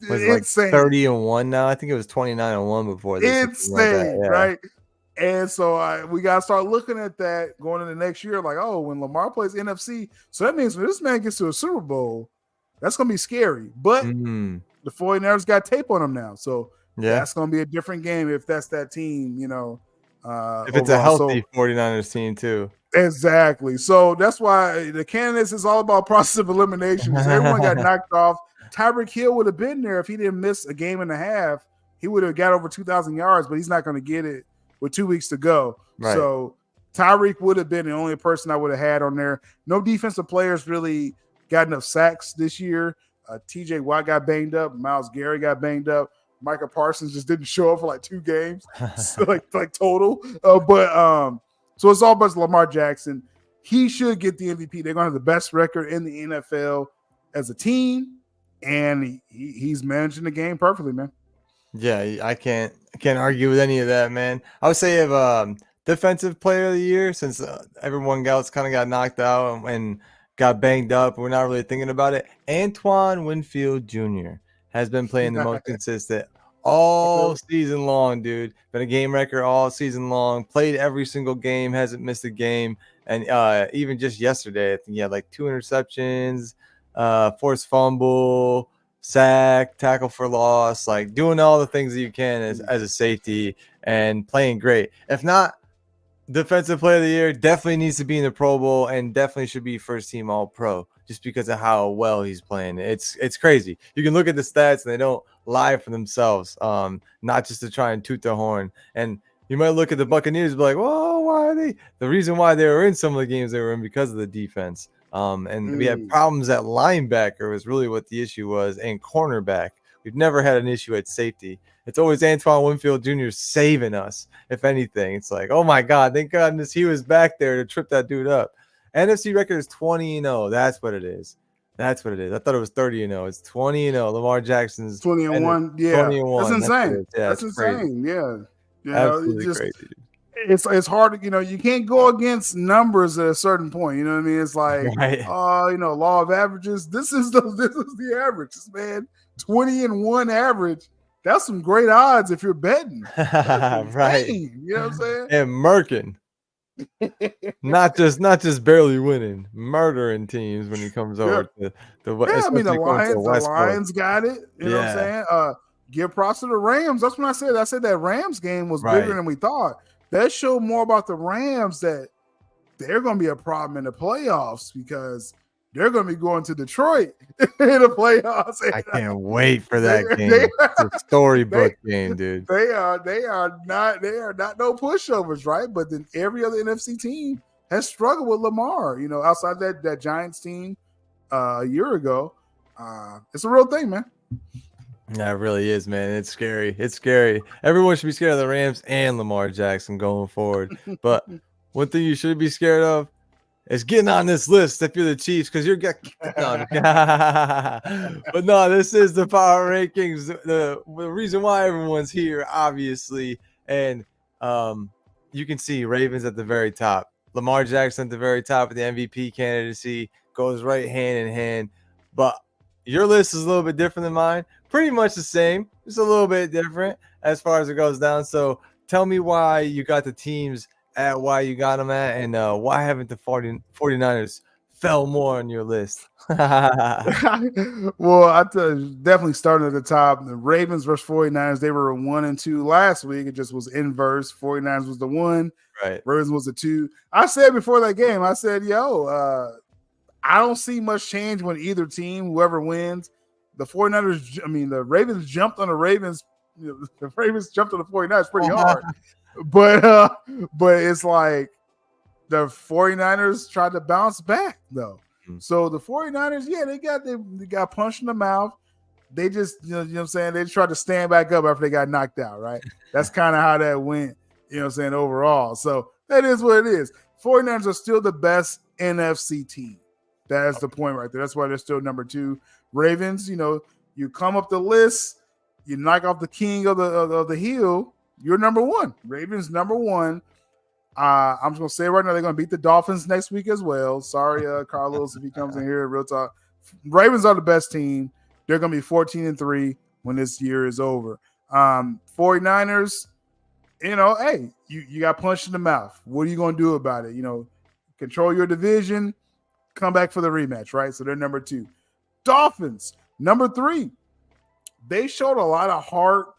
Was like 30-1 now. I think it was 29-1 before this. Insane, right? And so we got to start looking at that going into next year. Like, when Lamar plays NFC, so that means when this man gets to a Super Bowl, that's going to be scary. But the 49ers got tape on him now. So that's going to be a different game if that's that team, if it's a healthy 49ers team too. Exactly. So that's why the candidates is all about process of elimination. Because everyone got knocked off. Tyreek Hill would have been there if he didn't miss a game and a half. He would have got over 2,000 yards, but he's not going to get it with 2 weeks to go. Right. So Tyreek would have been the only person I would have had on there. No defensive players really got enough sacks this year. TJ Watt got banged up. Myles Garrett got banged up. Micah Parsons just didn't show up for 2 games, so like total. So it's all about Lamar Jackson. He should get the MVP. They're going to have the best record in the NFL as a team, and he's managing the game perfectly, man. Yeah, I can't argue with any of that, man. I would say defensive player of the year, since everyone else kind of got knocked out, and got banged up. We're not really thinking about it. Antoine Winfield Jr. has been playing the most consistent all season long, dude. Been a game wrecker all season long. Played every single game. Hasn't missed a game. And even just yesterday, I think he had like 2 interceptions, forced fumble, sack, tackle for loss, like doing all the things that you can as a safety and playing great. If not defensive player of the year, definitely needs to be in the Pro Bowl and definitely should be first team All Pro just because of how well he's playing. It's crazy. You can look at the stats and they don't lie for themselves, not just to try and toot their horn. And you might look at the Buccaneers and be like, well, why are they? The reason why they were in some of the games they were in because of the defense. And we had problems at linebacker was really what the issue was, and cornerback. We've never had an issue at safety. It's always Antoine Winfield Jr. saving us, if anything. It's like, oh, my God, thank goodness he was back there to trip that dude up. NFC record is 20-0. That's what it is. That's what it is. I thought it was 30-0. It's 20-0. Lamar Jackson's 20-1. Yeah. 20-1. That's insane. Yeah, that's insane. Crazy. Yeah. You Absolutely crazy. It's hard to, you can't go against numbers at a certain point. You know what I mean? It's like, right. Law of averages. This is the average, man. 20-1 average. That's some great odds if you're betting. Right. You know what I'm saying? And murking. not just barely winning, murdering teams when he comes over to the West. Yeah, I mean, the Lions got it. You know what I'm saying? Give props to the Rams. That's when I said that Rams game was bigger than we thought. That showed more about the Rams that they're going to be a problem in the playoffs because they're going to be going to Detroit in the playoffs. I can't wait for that game. It's a storybook game, dude. They are not no pushovers, right? But then every other NFC team has struggled with Lamar. Outside that Giants team a year ago, it's a real thing, man. Yeah, it really is, man. It's scary. It's scary. Everyone should be scared of the Rams and Lamar Jackson going forward. But one thing you should be scared of is getting on this list if you're the Chiefs, because you're getting on. But no, this is the power rankings. The reason why everyone's here, obviously. And you can see Ravens at the very top. Lamar Jackson at the very top of the MVP candidacy goes right hand in hand. But your list is a little bit different than mine. Pretty much the same. Just a little bit different as far as it goes down. So tell me why you got the teams at why you got them at, and why haven't the 49ers fell more on your list? Well, I definitely starting at the top. The Ravens versus 49ers, they were 1 and 2 last week. It just was inverse. 49ers was the 1. Right. Ravens was the 2. I said before that game, I said, I don't see much change when either team, whoever wins. The 49ers, the Ravens jumped on the Ravens. The Ravens jumped on the 49ers pretty hard. But it's like the 49ers tried to bounce back, though. Mm-hmm. So the 49ers, they got punched in the mouth. They just, you know what I'm saying? They tried to stand back up after they got knocked out, right? That's kind of how that went, you know what I'm saying, overall. So that is what it is. 49ers are still the best NFC team. That's the point right there. That's why they're still number 2. Ravens, you come up the list, you knock off the king of the hill, you're number 1. Ravens number 1. I'm just gonna say right now they're gonna beat the Dolphins next week as well. Sorry, Carlos, if he comes in here, real talk. Ravens are the best team. They're gonna be 14-3 when this year is over. 49ers, hey, you got punched in the mouth. What are you gonna do about it? Control your division, come back for the rematch, right? So they're number 2. Dolphins, number 3. They showed a lot of heart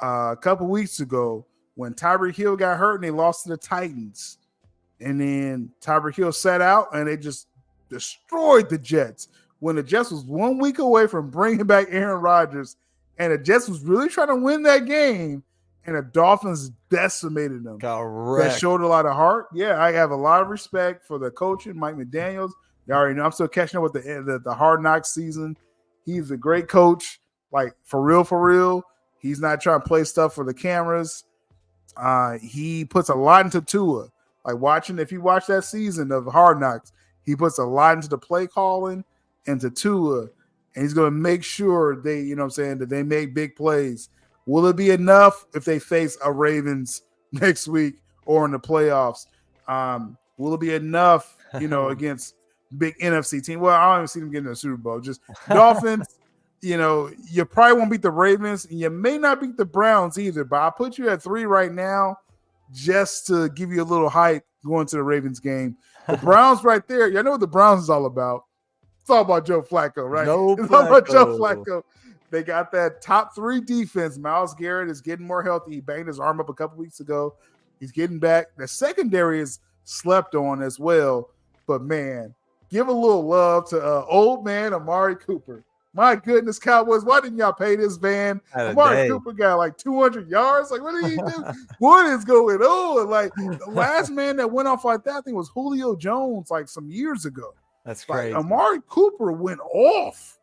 a couple weeks ago when Tyreek Hill got hurt and they lost to the Titans. And then Tyreek Hill sat out and they just destroyed the Jets when the Jets was 1 week away from bringing back Aaron Rodgers. And the Jets was really trying to win that game. And the Dolphins decimated them. Correct. That showed a lot of heart. Yeah, I have a lot of respect for the coaching, Mike McDaniels. You already know I'm still catching up with the Hard Knocks season. He's a great coach, like for real. He's not trying to play stuff for the cameras. He puts a lot into Tua. Like if you watch that season of Hard Knocks, he puts a lot into the play calling, into Tua, and he's going to make sure they, that they make big plays. Will it be enough if they face a Ravens next week or in the playoffs? Will it be enough, against big NFC team. Well, I don't even see them getting to the Super Bowl. Just Dolphins, you probably won't beat the Ravens, and you may not beat the Browns either. But I'll put you at 3 right now just to give you a little hype going to the Ravens game. The Browns right there, you know what the Browns is all about. It's all about Joe Flacco, right? It's all about Joe Flacco. They got that top 3 defense. Myles Garrett is getting more healthy. He banged his arm up a couple weeks ago. He's getting back. The secondary is slept on as well. But, man, give a little love to old man Amari Cooper. My goodness, Cowboys, why didn't y'all pay this man? Amari Cooper got like 200 yards. Like, what did he do? What is going on? Like, the last man that went off like that, I think, was Julio Jones, like, some years ago. That's crazy. Like, Amari Cooper went off,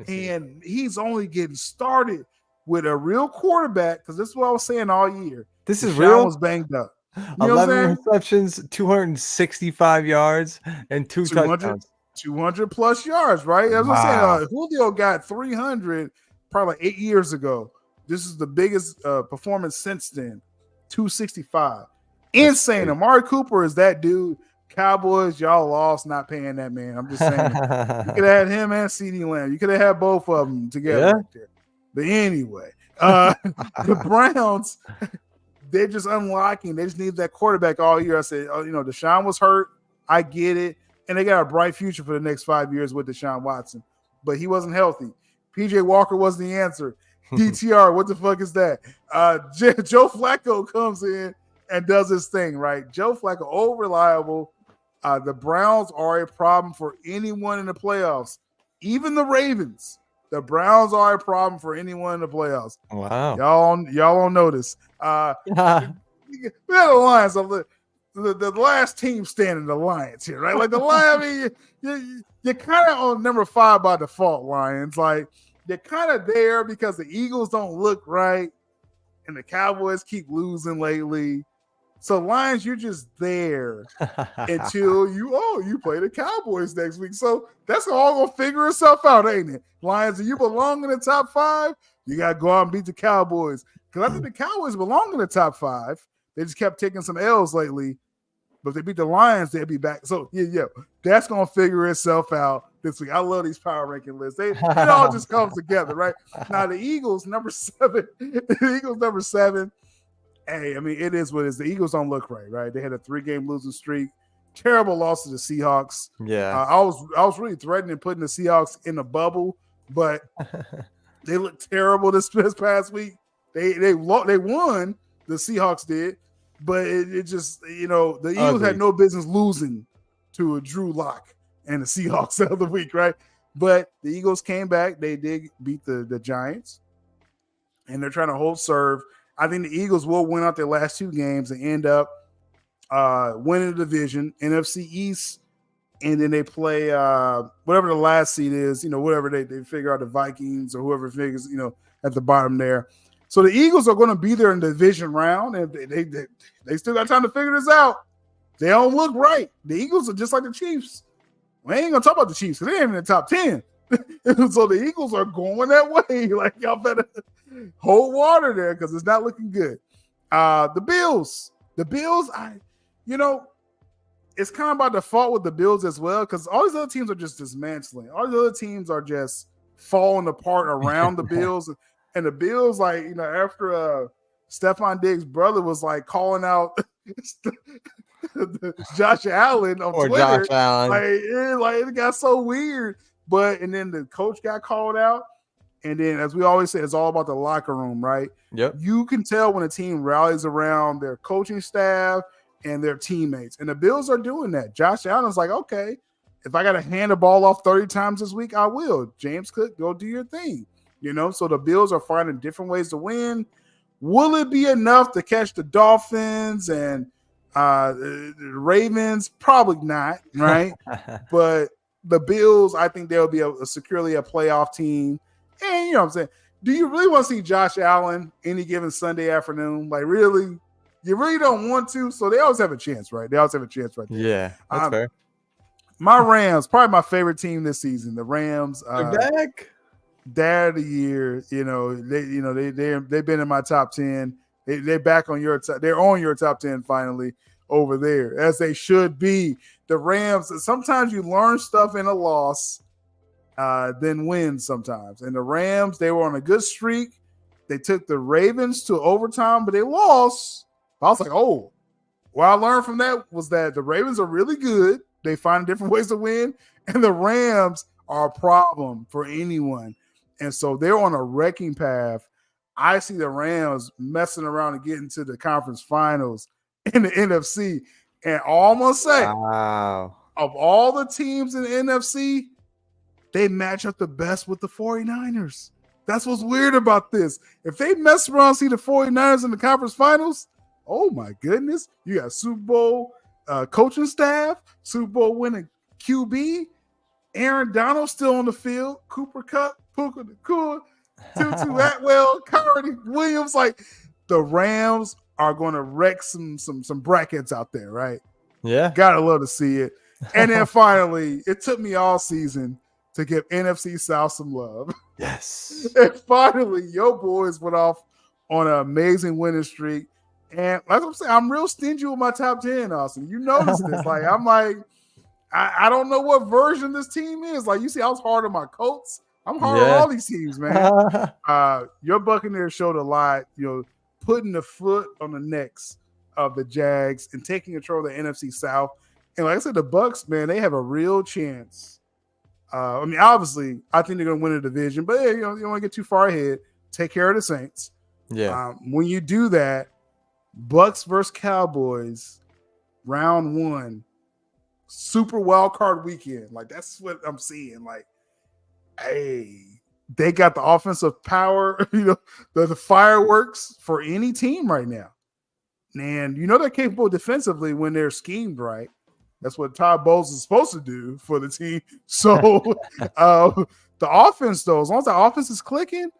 and he's only getting started with a real quarterback, because this is what I was saying all year. This is real. Was banged up. 11 receptions, 265 yards, and 2 touchdowns. 200 plus yards, right? As I was saying, Julio got 300 probably like 8 years ago. This is the biggest performance since then. 265. Insane. Amari Cooper is that dude. Cowboys, y'all lost not paying that man. I'm just saying. You could have had him and CeeDee Lamb. You could have had both of them together right there. But anyway, the Browns, they're just unlocking. They just need that quarterback all year. I said, Deshaun was hurt. I get it. And they got a bright future for the next 5 years with Deshaun Watson. But he wasn't healthy. PJ Walker wasn't the answer. DTR, what the fuck is that? Joe Flacco comes in and does his thing, right? Joe Flacco, old, reliable. The Browns are a problem for anyone in the playoffs. Even the Ravens. The Browns are a problem for anyone in the playoffs. Wow. Y'all don't notice. We had the Lions. The last team standing, the Lions here, right? Like the Lions, I mean, you're kind of on number 5 by default, Lions. Like, they're kind of there because the Eagles don't look right and the Cowboys keep losing lately. So, Lions, you're just there until you play the Cowboys next week. So, that's all going to figure itself out, ain't it? Lions, if you belong in the top 5, you got to go out and beat the Cowboys. Because I think the Cowboys belong in the top 5. They just kept taking some L's lately. But if they beat the Lions, they'll be back. So, that's going to figure itself out this week. I love these power ranking lists. It all just comes together, right? Now, the Eagles, number 7. Hey, I mean, it is what it is. The Eagles don't look right? They had a 3-game losing streak. Terrible loss to the Seahawks. Yeah. I was really threatening putting the Seahawks in a bubble, but they looked terrible this past week. They won, the Seahawks did, but it just, the Eagles had no business losing to a Drew Lock and the Seahawks the other week, right? But the Eagles came back. They did beat the Giants, and they're trying to hold serve. I think the Eagles will win out their last 2 games and end up winning the division, NFC East, and then they play whatever the last seed is, whatever they figure out, the Vikings or whoever figures, at the bottom there. So the Eagles are going to be there in the division round, and they still got time to figure this out. They don't look right. The Eagles are just like the Chiefs. We ain't going to talk about the Chiefs because they ain't in the top 10. So the Eagles are going that way. Like, y'all better hold water there because it's not looking good. The Bills, it's kind of by default with the Bills as well because all these other teams are just dismantling. All these other teams are just falling apart around the Bills. And the Bills, after Stephon Diggs' brother was like calling out Josh Allen on Twitter. Josh Allen. It got so weird. And then the coach got called out. And then, as we always say, it's all about the locker room, right? Yep. You can tell when a team rallies around their coaching staff and their teammates. And the Bills are doing that. Josh Allen's like, okay, if I got to hand the ball off 30 times this week, I will. James Cook, go do your thing. So the Bills are finding different ways to win. Will it be enough to catch the Dolphins and the Ravens? Probably not, right? But the Bills, I think they'll be securely a playoff team. And you know what I'm saying? Do you really want to see Josh Allen any given Sunday afternoon? Like, really? You really don't want to? So they always have a chance, right? They always have a chance right there. Yeah, that's fair. My Rams, probably my favorite team this season. The Rams. They're back. Dad of the year. They've been in my top 10. They're back on your top. They're on your top 10 finally over there, as they should be. The Rams, sometimes you learn stuff in a loss than win sometimes. And the Rams, they were on a good streak. They took the Ravens to overtime, but they lost. I was like, oh, what I learned from that was that the Ravens are really good. They find different ways to win. And the Rams are a problem for anyone. And so they're on a wrecking path. I see the Rams messing around and getting to the conference finals in the NFC. And all I'm going to say, wow, of all the teams in the NFC, they match up the best with the 49ers. That's what's weird about this. If they mess around and see the 49ers in the conference finals, oh my goodness. You got Super Bowl coaching staff, Super Bowl winning QB, Aaron Donald still on the field, Cooper Kupp, Puka Nacua, Tutu Atwell, Kyrie Williams. Like, the Rams are going to wreck some brackets out there, right? Yeah. Gotta love to see it. And then finally, it took me all season to give NFC South some love. Yes. And finally, your boys went off on an amazing winning streak. And like I'm saying, I'm real stingy with my top 10, Austin. You notice this. Like, I'm like, I don't know what version this team is. Like, you see, I was hard on my Colts. I'm hard on all these teams, man. Your Buccaneers showed a lot, putting the foot on the necks of the Jags and taking control of the NFC South. And like I said, the Bucs, man, they have a real chance. Obviously, I think they're going to win the division, but you don't want to get too far ahead. Take care of the Saints. Yeah. When you do that, Bucs versus Cowboys, round 1, super wild card weekend. Like, that's what I'm seeing. Like, hey, they got the offensive power, the fireworks for any team right now. And they're capable defensively when they're schemed right. That's what Todd Bowles is supposed to do for the team. So the offense, though, as long as the offense is clicking,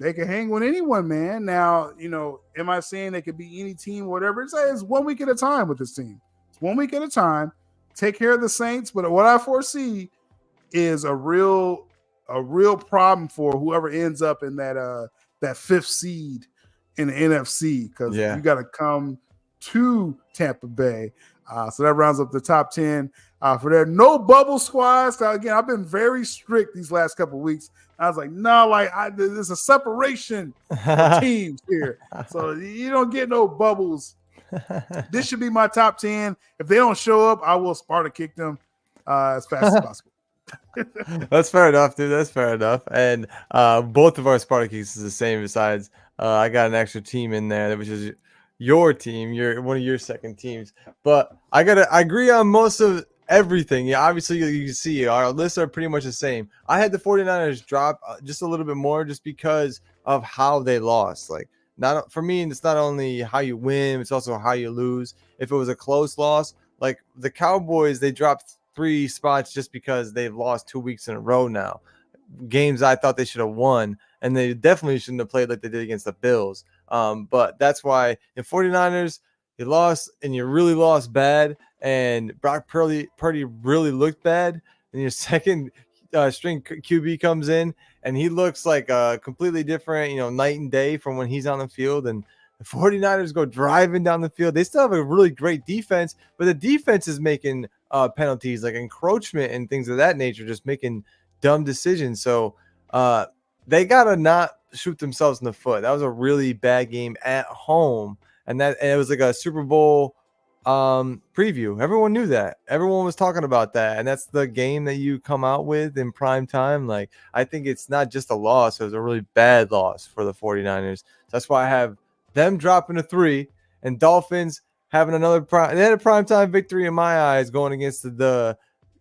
they can hang with anyone, man. Now, am I saying they could be any team, whatever? It's 1 week at a time with this team. It's 1 week at a time. Take care of the Saints. But what I foresee is a real problem for whoever ends up in that 5th seed in the NFC, because you got to come to Tampa Bay. So that rounds up the top 10 for there. No bubble squads. Again, I've been very strict these last couple of weeks. I was like, no, there's a separation of teams here. So you don't get no bubbles. This should be my top 10. If they don't show up, I will Sparta kick them as fast as possible. That's fair enough, dude. That's fair enough. And both of our Sparta kicks is the same. Besides, I got an extra team in there, which is your team, one of your second teams. But I agree on most of everything. Yeah, obviously you can see our lists are pretty much the same. I had the 49ers drop just a little bit more just because of how they lost. Like, not for me, it's not only how you win, it's also how you lose. If it was a close loss, like the Cowboys, they dropped 3 spots just because they've lost 2 weeks in a row now. Games I thought they should have won, and they definitely shouldn't have played like they did against the Bills. But that's why in 49ers, you lost, and you really lost bad, and Brock Purdy really looked bad. And your second string QB comes in, and he looks like a completely different, night and day from when he's on the field. And the 49ers go driving down the field. They still have a really great defense, but the defense is making penalties like encroachment and things of that nature, just making dumb decisions. So they got to not shoot themselves in the foot. That was a really bad game at home. And it was like a Super Bowl preview. Everyone knew that. Everyone was talking about that. And that's the game that you come out with in prime time. Like, I think it's not just a loss. It was a really bad loss for the 49ers. So that's why I have them dropping to 3 and Dolphins having another they had a primetime victory in my eyes going against the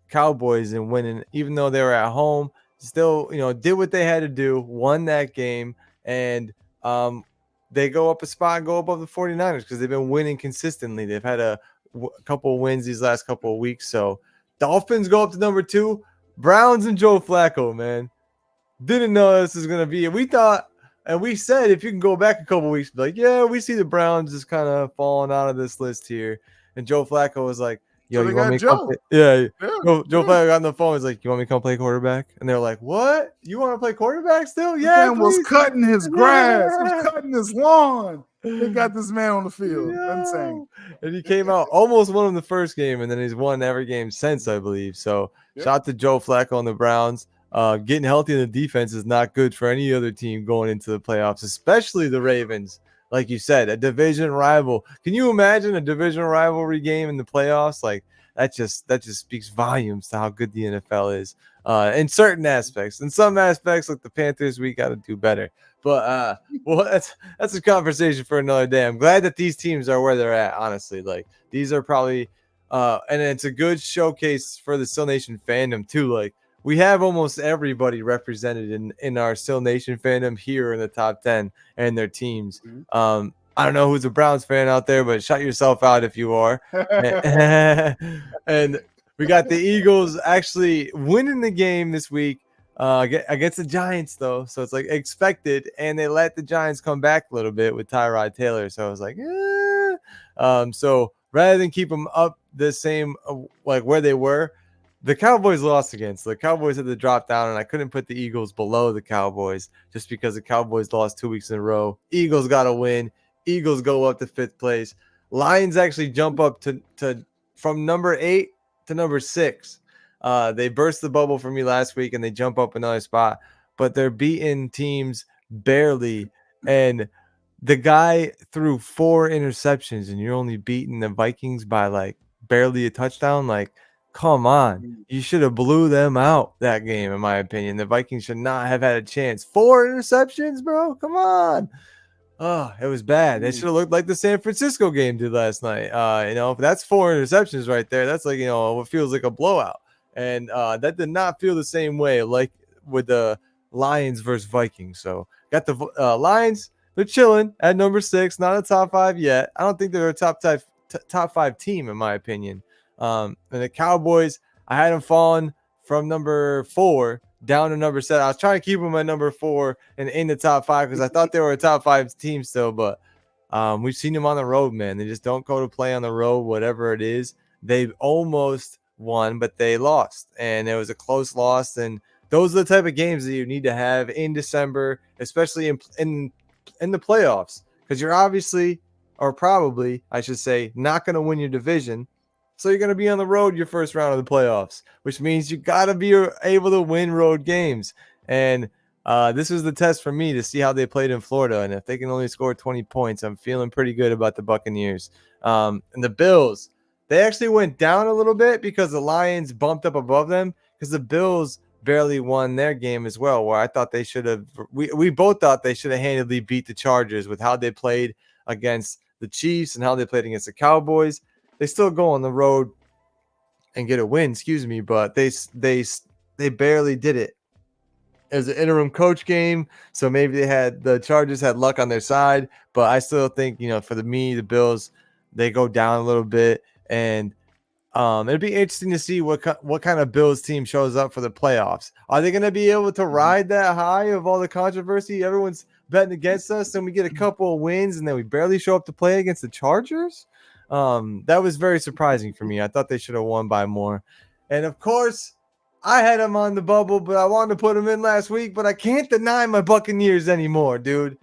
Cowboys and winning, even though they were at home. Still, did what they had to do, won that game, and they go up a spot and go above the 49ers because they've been winning consistently. They've had a couple of wins these last couple of weeks. So Dolphins go up to number 2. Browns and Joe Flacco, man. Didn't know this was going to be. We thought, and we said, if you can go back a couple of weeks, be like, yeah, we see the Browns just kind of falling out of this list here. And Joe Flacco was like, yo, so you want me to come play? Joe Flacco got on the phone. He's like, you want me to come play quarterback? And they're like, what? You want to play quarterback still? Yeah, man was cutting his grass. He was cutting his lawn. They got this man on the field. Insane. No. And he came out, almost won him the first game, and then he's won every game since, I believe. So Yep. shout out to Joe Flacco on the Browns. Getting healthy in the defense is not good for any other team going into the playoffs, especially the Ravens. Like you said, a division rival. Can you imagine a division rivalry game in the playoffs? Like that just speaks volumes to how good the NFL is in certain aspects. In some aspects, like the Panthers, we got to do better. But well, that's a conversation for another day. I'm glad that these teams are where they're at. Honestly, like these are probably, and it's a good showcase for the Still Nation fandom too. Like we have almost everybody represented in our Still Nation fandom here in the top 10 and their teams. I don't know who's a Browns fan out there, but shout yourself out if you are. And we got the Eagles actually winning the game this week against the Giants, though. So it's like expected, and they let the Giants come back a little bit with Tyrod Taylor. So I was like, so rather than keep them up the same like where they were, the Cowboys lost again. So the Cowboys had to drop down, and I couldn't put the Eagles below the Cowboys just because the Cowboys lost 2 weeks in a row. Eagles got to win. Eagles go up to 5th place. Lions actually jump up to from number 8 to number 6. They burst the bubble for me last week, and they jump up another spot. But they're beating teams barely, and the guy threw 4 interceptions, and you're only beating the Vikings by like barely a touchdown. Like, come on. You should have blew them out that game, in my opinion. The Vikings should not have had a chance. 4 interceptions, bro. Come on. Oh, it was bad. They should have looked like the San Francisco game did last night. If that's 4 interceptions right there, that's like, what feels like a blowout. And that did not feel the same way like with the Lions versus Vikings. So got the Lions. They're chilling at number 6, not a top 5 yet. I don't think they're a top 5 team, in my opinion. And the Cowboys, I had them falling from number 4 down to number 7. I was trying to keep them at number 4 and in the top 5 because I thought they were a top 5 team still. But we've seen them on the road, man. They just don't go to play on the road, whatever it is. They almost won, but they lost, and it was a close loss. And those are the type of games that you need to have in December, especially in the playoffs, because you're obviously, or probably, I should say, not going to win your division. So you're going to be on the road your first round of the playoffs, which means you got to be able to win road games. And this was the test for me to see how they played in Florida. And if they can only score 20 points, I'm feeling pretty good about the Buccaneers. And the Bills, they actually went down a little bit because the Lions bumped up above them because the Bills barely won their game as well, where I thought they should have – we both thought they should have handily beat the Chargers with how they played against the Chiefs and how they played against the Cowboys. They still go on the road and get a win, but they barely did it. It was an interim coach game, so maybe the Chargers had luck on their side, but I still think, for the Bills, they go down a little bit, and it'd be interesting to see what kind of Bills team shows up for the playoffs. Are they going to be able to ride that high of all the controversy? Everyone's betting against us, and we get a couple of wins, and then we barely show up to play against the Chargers? That was very surprising for me. I thought they should have won by more. And of course, I had them on the bubble, but I wanted to put them in last week, but I can't deny my Buccaneers anymore, dude.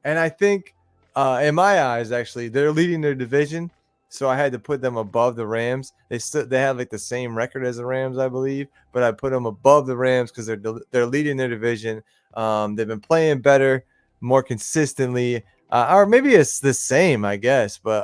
And I think, in my eyes, actually, they're leading their division. So I had to put them above the Rams. They have like the same record as the Rams, I believe, but I put them above the Rams because they're leading their division. They've been playing better, more consistently. Or maybe it's the same, I guess. But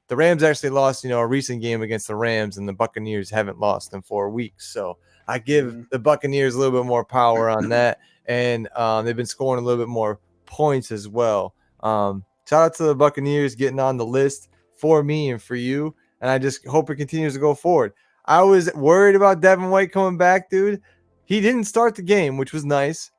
the Rams actually lost, a recent game against the Rams, and the Buccaneers haven't lost in 4 weeks. So I give the Buccaneers a little bit more power on that, and they've been scoring a little bit more points as well. Shout out to the Buccaneers getting on the list for me and for you, and I just hope it continues to go forward. I was worried about Devin White coming back, dude. He didn't start the game, which was nice.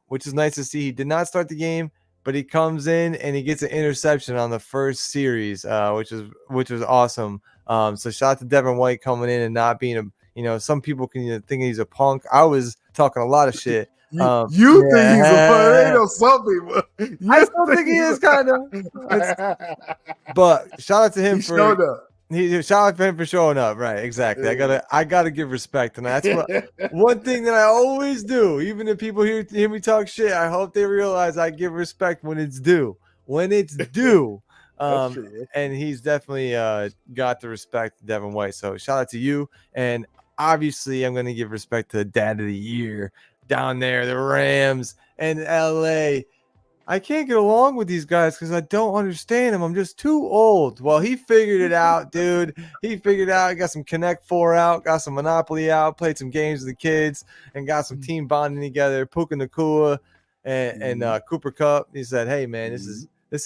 Which is nice to see. He did not start the game, but he comes in and he gets an interception on the first series, which was awesome. So shout out to Devin White coming in and not being some people can think he's a punk. I was talking a lot of shit. You think he's a punk? Some people. I still think he is kind of. But shout out to him for showed up. Shout out to him for showing up. Right, exactly. I gotta give respect, and that's one thing that I always do. Even if people hear me talk shit, I hope they realize I give respect when it's due. when it's due. That's true. And he's definitely got the respect to Devin White. So shout out to you. And obviously, I'm going to give respect to the dad of the year down there, the Rams and LA. I can't get along with these guys because I don't understand them. I'm just too old. Well, he figured it out, dude. He figured out. Got some Connect 4 out, got some Monopoly out, played some games with the kids, and got some team bonding together. Puka Nakua and Cooper Cup. He said, "Hey, man, this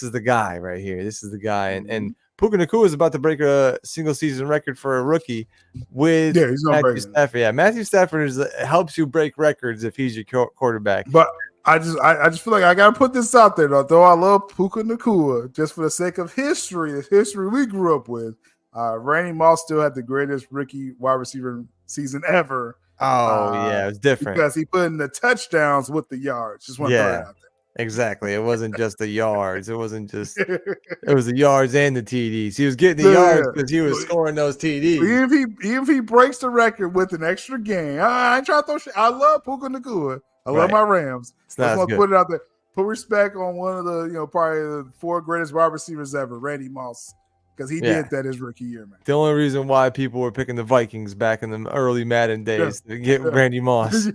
is the guy right here. This is the guy." And Puka Nakua is about to break a single season record for a rookie with Matthew Stafford. Yeah, Matthew Stafford helps you break records if he's your quarterback. But I just feel like I gotta put this out there though. I love Puka Nakua just for the sake of history, the history we grew up with. Randy Moss still had the greatest rookie wide receiver season ever. Oh yeah, it was different because he put in the touchdowns with the yards. Just want to throw that out there. Exactly. It wasn't just the yards. It wasn't just. It was the yards and the TDs. He was getting the yards because he was scoring those TDs. Even if he breaks the record with an extra game, I ain't trying to throw shit. I love Puka Nakua. I love my Rams. I want to put it out there. Put respect on one of the, probably the 4 greatest wide receivers ever, Randy Moss, because he did that his rookie year, man. The only reason why people were picking the Vikings back in the early Madden days to get Randy Moss.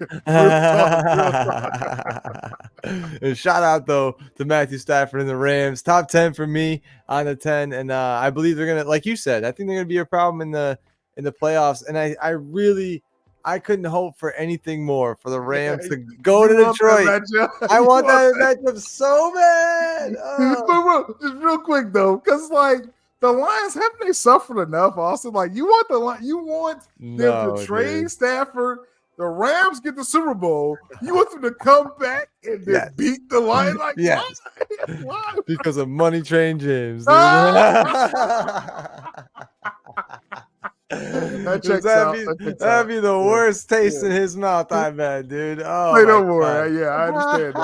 And shout out though to Matthew Stafford and the Rams. Top 10 for me on the 10, and I believe they're gonna, like you said, I think they're gonna be a problem in the playoffs. And I couldn't hope for anything more for the Rams to go to Detroit. I want that matchup so bad. Just real quick though, because like the Lions, haven't they suffered enough, Austin? Like you want them to trade Stafford. The Rams get the Super Bowl. You want them to come back and then beat the Lions? Like why? Because of Money Train James. That'd be the worst taste in his mouth, I bet, dude. Oh, don't worry. Yeah, I understand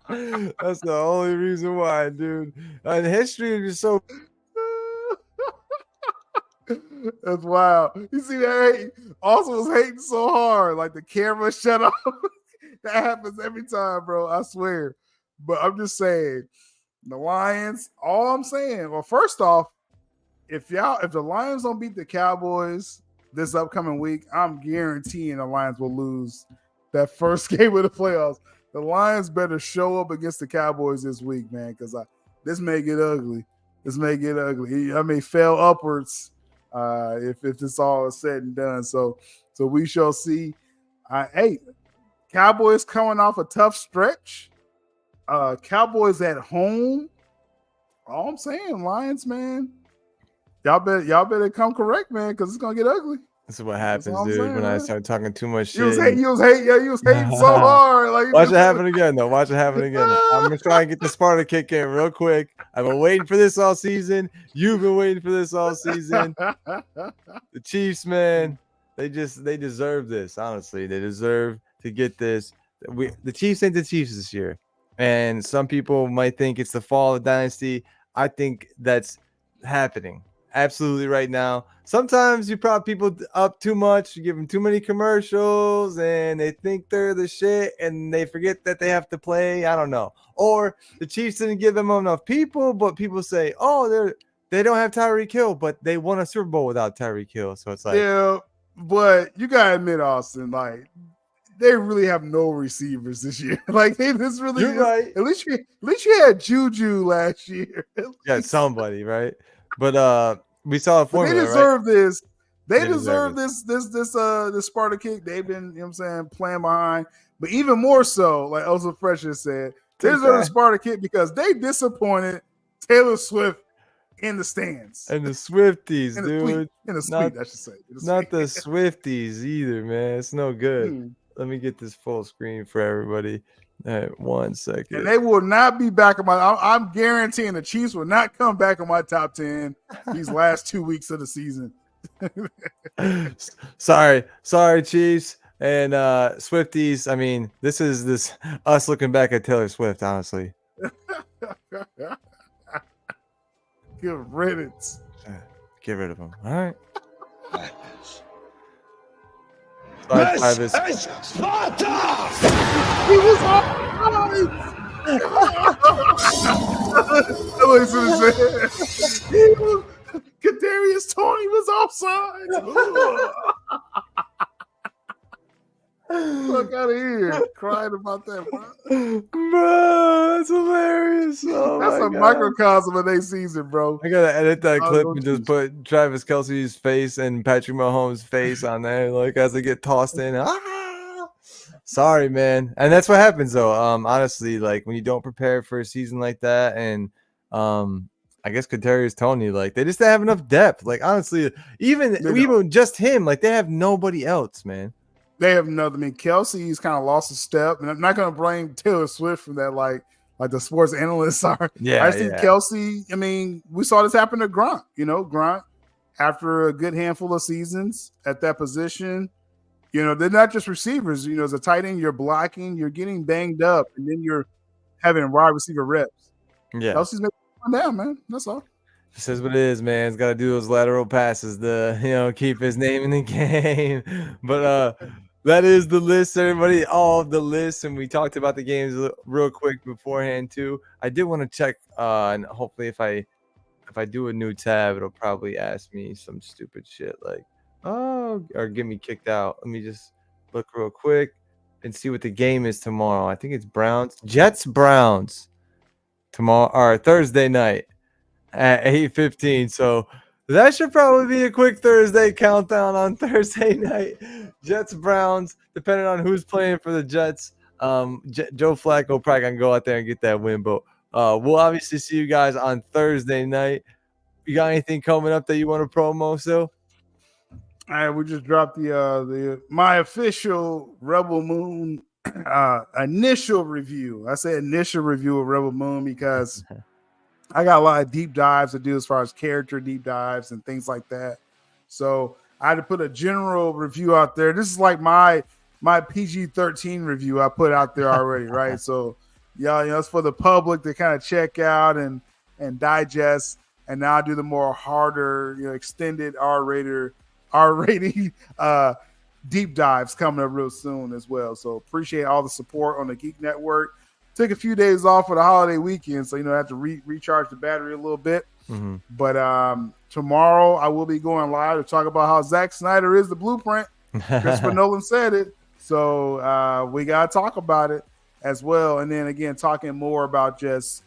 that. That's the only reason why, dude. And history is so. That's wild. You see that? Austin was hating so hard, like the camera shut off. That happens every time, bro. I swear. But I'm just saying, the Lions. All I'm saying. Well, first off, if the Lions don't beat the Cowboys this upcoming week, I'm guaranteeing the Lions will lose that first game of the playoffs. The Lions better show up against the Cowboys this week, man, because this may get ugly. I may fail upwards if this all is said and done. So we shall see. Hey, Cowboys coming off a tough stretch. Cowboys at home. All I'm saying, Lions, man. Y'all better come correct, man, because it's gonna get ugly. This is what happens, dude, when I start talking too much shit. You was hating so hard. Like, watch it happen again, though. Watch it happen again. I'm gonna try and get the Sparta kick in real quick. I've been waiting for this all season. You've been waiting for this all season. The Chiefs, man, they deserve this. Honestly, they deserve to get this. The Chiefs ain't the Chiefs this year, and some people might think it's the fall of the dynasty. I think that's happening. Absolutely right now. Sometimes you prop people up too much, you give them too many commercials, and they think they're the shit, and they forget that they have to play. I don't know. Or the Chiefs didn't give them enough people, but people say, oh, they don't have Tyreek Hill, but they won a Super Bowl without Tyreek Hill. So it's like, yeah, but you gotta admit, Austin, like they really have no receivers this year. Like this really, you're right. At least you had Juju last year. Yeah, somebody, right? But we saw a formula. They deserve this. They deserve this Sparta kick. They've been, playing behind. But even more so, like Elsa Fresh has said, they deserve the Sparta kick because they disappointed Taylor Swift in the stands. And the Swifties, dude. In the suite, I should say. Not the Swifties either, man. It's no good. Let me get this full screen for everybody. All right, 1 second. And they will not be back in my. I'm guaranteeing the Chiefs will not come back in my top 10 these last 2 weeks of the season. Sorry, Chiefs and Swifties. I mean, this is us looking back at Taylor Swift, honestly. Give riddance. Get rid of him. All right. This is Sparta! He was on. Look what he said. Kadarius Toney was offside. Fuck out of here, crying about that, bro. Bro, that's hilarious. Oh That's my a God. microcosm of their season, bro. I gotta edit that Oh, clip don't and just you- put Travis Kelce's face and Patrick Mahomes' face on there, like as they get tossed in. Ah! Sorry, man. And that's what happens, though. Honestly, like when you don't prepare for a season like that, and I guess Kadarius Toney, like they just didn't have enough depth. Like honestly, even just him, like they have nobody else, man. They have nothing. I mean, Kelsey's kind of lost a step, and I'm not going to blame Taylor Swift for that. Like the sports analysts are. Yeah, I just think Kelsey. I mean, we saw this happen to Grunt. Grunt after a good handful of seasons at that position. They're not just receivers. As a tight end, you're blocking, you're getting banged up, and then you're having wide receiver reps. Yeah, Kelsey's making one down, man. That's all. This is what it is, man. He's got to do those lateral passes to, keep his name in the game. But that is the list, everybody. All of the lists, and we talked about the games real quick beforehand too. I did want to check, and hopefully, if I do a new tab, it'll probably ask me some stupid shit like, or get me kicked out. Let me just look real quick and see what the game is tomorrow. I think it's Jets-Browns tomorrow or Thursday night at 8:15. So that should probably be a quick Thursday countdown on Thursday night. Jets-Browns, depending on who's playing for the Jets. Joe Flacco probably gonna go out there and get that win, but we'll obviously see you guys on Thursday night. You got anything coming up that you want to promo, so? All right, we just dropped my official Rebel Moon initial review. I say initial review of Rebel Moon because I got a lot of deep dives to do as far as character deep dives and things like that. So I had to put a general review out there. This is like my PG-13 review I put out there already, right? So it's for the public to kind of check out and digest. And now I do the more harder, extended R-rating deep dives coming up real soon as well. So appreciate all the support on the Geek Network. Took a few days off for the holiday weekend, so I have to recharge the battery a little bit. Mm-hmm. But tomorrow I will be going live to talk about how Zack Snyder is the blueprint. Christopher Nolan said it, so we gotta talk about it as well. And then again, talking more about just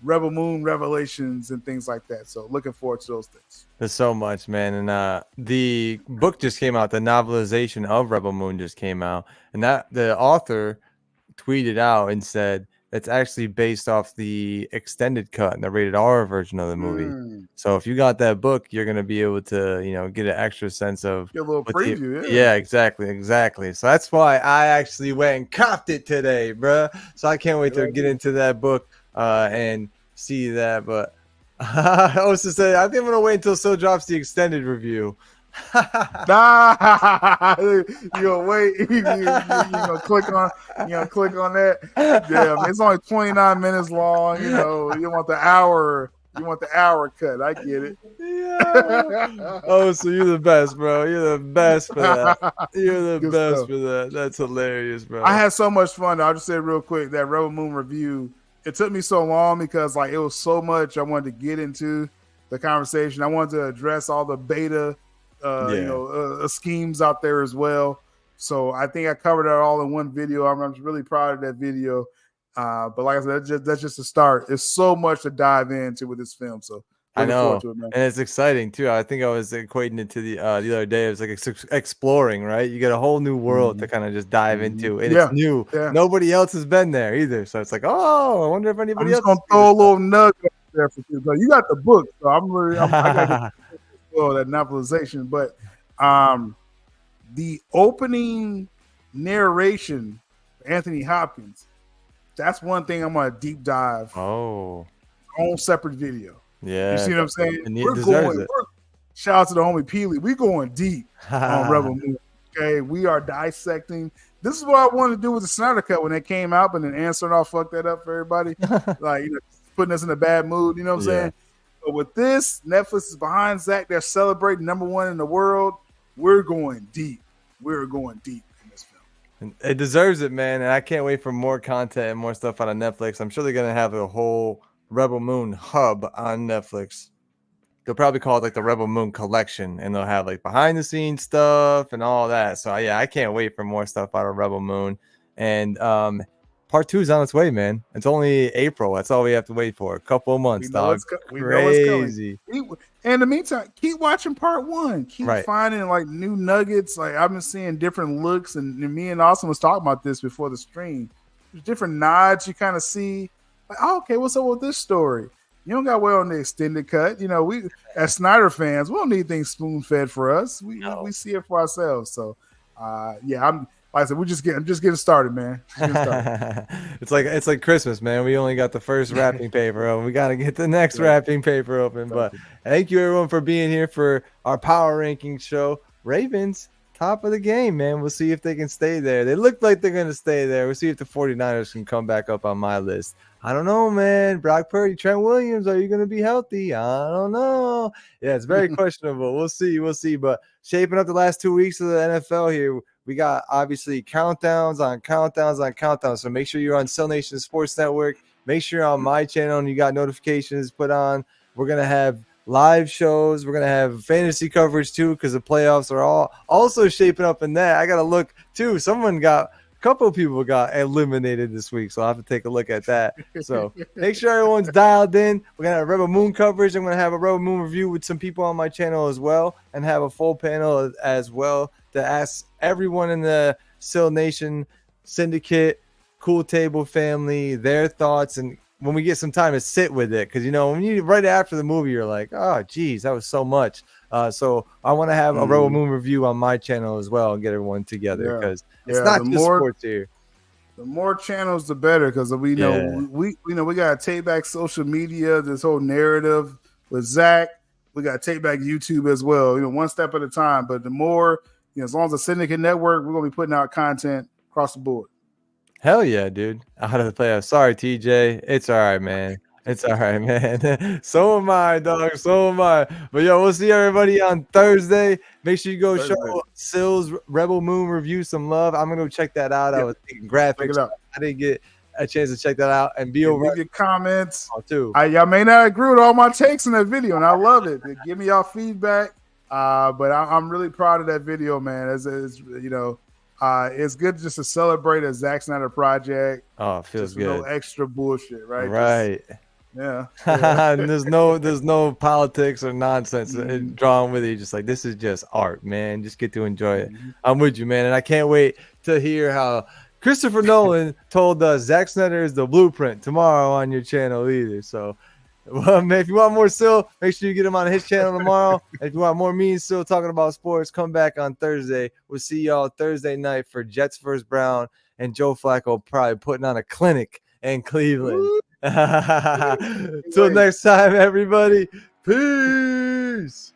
Rebel Moon revelations and things like that. So looking forward to those things. There's so much, man. And the book just came out. The novelization of Rebel Moon just came out, and that the author tweeted out and said it's actually based off the extended cut and the rated R version of the movie. So if you got that book, you're gonna be able to, get an extra sense of get a little preview. Yeah, exactly. So that's why I actually went and copped it today, bruh. So I can't wait to get into that book and see that. But I was to say, I think I'm gonna wait until Sil drops the extended review. Nah, you gonna wait? You gonna click on that? Yeah, it's only 29 minutes long. You want the hour. You want the hour cut. I get it. Yeah. Oh, so you're the best, bro. You're the best for that. You're the Good best stuff. for that. That's hilarious, bro. I had so much fun. I'll just say real quick that Rebel Moon review. It took me so long because it was so much I wanted to get into the conversation. I wanted to address all the beta, schemes out there as well. So I think I covered that all in one video. I'm really proud of that video. But like I said, that's just a start. There's so much to dive into with this film. So I know, to it, man. and it's exciting too. I think I was equating it to the other day. It was like exploring, right? You get a whole new world to kind of just dive into, and it's new. Yeah. Nobody else has been there either, so it's like, oh, I wonder if anybody else. I'm just gonna throw a little nugget there for you. So you got the book, so I got that novelization. But the opening narration, Anthony Hopkins. That's one thing I'm gonna deep dive. Oh, on separate video. Yeah, you see what I'm saying? We're shout out to the homie Peely. We're going deep on Rebel Moon. Okay, we are dissecting. This is what I wanted to do with the Snyder Cut when it came out, but then Answer all fucked that up for everybody. Putting us in a bad mood. You know what I'm saying? But with this, Netflix is behind Zach. They're celebrating #1 in the world. We're going deep. We're going deep in this film. It deserves it, man. And I can't wait for more content and more stuff out of Netflix. I'm sure they're gonna have a whole Rebel Moon hub on Netflix. They'll probably call it like the Rebel Moon Collection, and they'll have like behind the scenes stuff and all that. So yeah, I can't wait for more stuff out of Rebel Moon. And part 2 is on its way, man. It's only April. That's all we have to wait for. A couple of months, dog. We know it's Crazy. coming. In the meantime, keep watching part 1. Keep Right. finding like new nuggets. Like I've been seeing different looks, and me and Austin was talking about this before the stream. There's different nods you kind of see. Like, oh, okay, what's up with this story? You don't got well on the extended cut. You know, we as Snyder fans, we don't need things spoon fed for us. We see it for ourselves. So, yeah, like I said, I'm just getting started, man. Just getting started. It's like Christmas, man. We only got the first wrapping paper open. We got to get the next wrapping paper open. But thank you everyone for being here for our power ranking show. Ravens, top of the game, man. We'll see if they can stay there. They look like they're going to stay there. We'll see if the 49ers can come back up on my list. I don't know, man. Brock Purdy, Trent Williams, are you going to be healthy? I don't know. Yeah, it's very questionable. We'll see. But shaping up the last 2 weeks of the NFL here, we got obviously countdowns on countdowns. So make sure you're on Syl Nation Sports Network. Make sure you're on my channel and you got notifications put on. We're going to have live shows. We're going to have fantasy coverage too, because the playoffs are all also shaping up in that. I got to look too. A couple of people got eliminated this week, so I'll have to take a look at that. So make sure everyone's dialed in. We're going to have Rebel Moon coverage. I'm going to have a Rebel Moon review with some people on my channel as well, and have a full panel as well to ask everyone in the Syl Nation Syndicate, Cool Table family, their thoughts, and when we get some time to sit with it, because when you right after the movie, you're like, oh, geez, that was so much. So I want to have a Rebel Moon review on my channel as well and get everyone together because it's not just sports here. The more channels, the better, because we know we got to take back social media, this whole narrative with Zach. We got to take back YouTube as well. One step at a time. But the more, as long as the Syndicate Network, we're gonna be putting out content across the board. Hell yeah, dude. Out of the playoffs. Sorry, TJ. It's all right, man. It's all right, man. So am I, dog. So am I. But, we'll see everybody on Thursday. Make sure you go show Syl's Rebel Moon review some love. I'm going to go check that out. I was thinking graphics. I didn't get a chance to check that out. And be over. Leave your comments. Too. Y'all may not agree with all my takes in that video, and I love it. Give me y'all feedback. But I'm really proud of that video, man. It's good just to celebrate a Zack Snyder project. Oh, it feels good. No extra bullshit, right? Right. Yeah. And there's no politics or nonsense drawn with it. You're just like, this is just art, man. Just get to enjoy it. I'm with you, man. And I can't wait to hear how Christopher Nolan told us Zack Snyder is the blueprint tomorrow on your channel either. So, man, if you want more Syl, make sure you get him on his channel tomorrow. If you want more me and Syl talking about sports, come back on Thursday. We'll see y'all Thursday night for Jets vs. Brown, and Joe Flacco probably putting on a clinic in Cleveland. Till next time, everybody. Peace.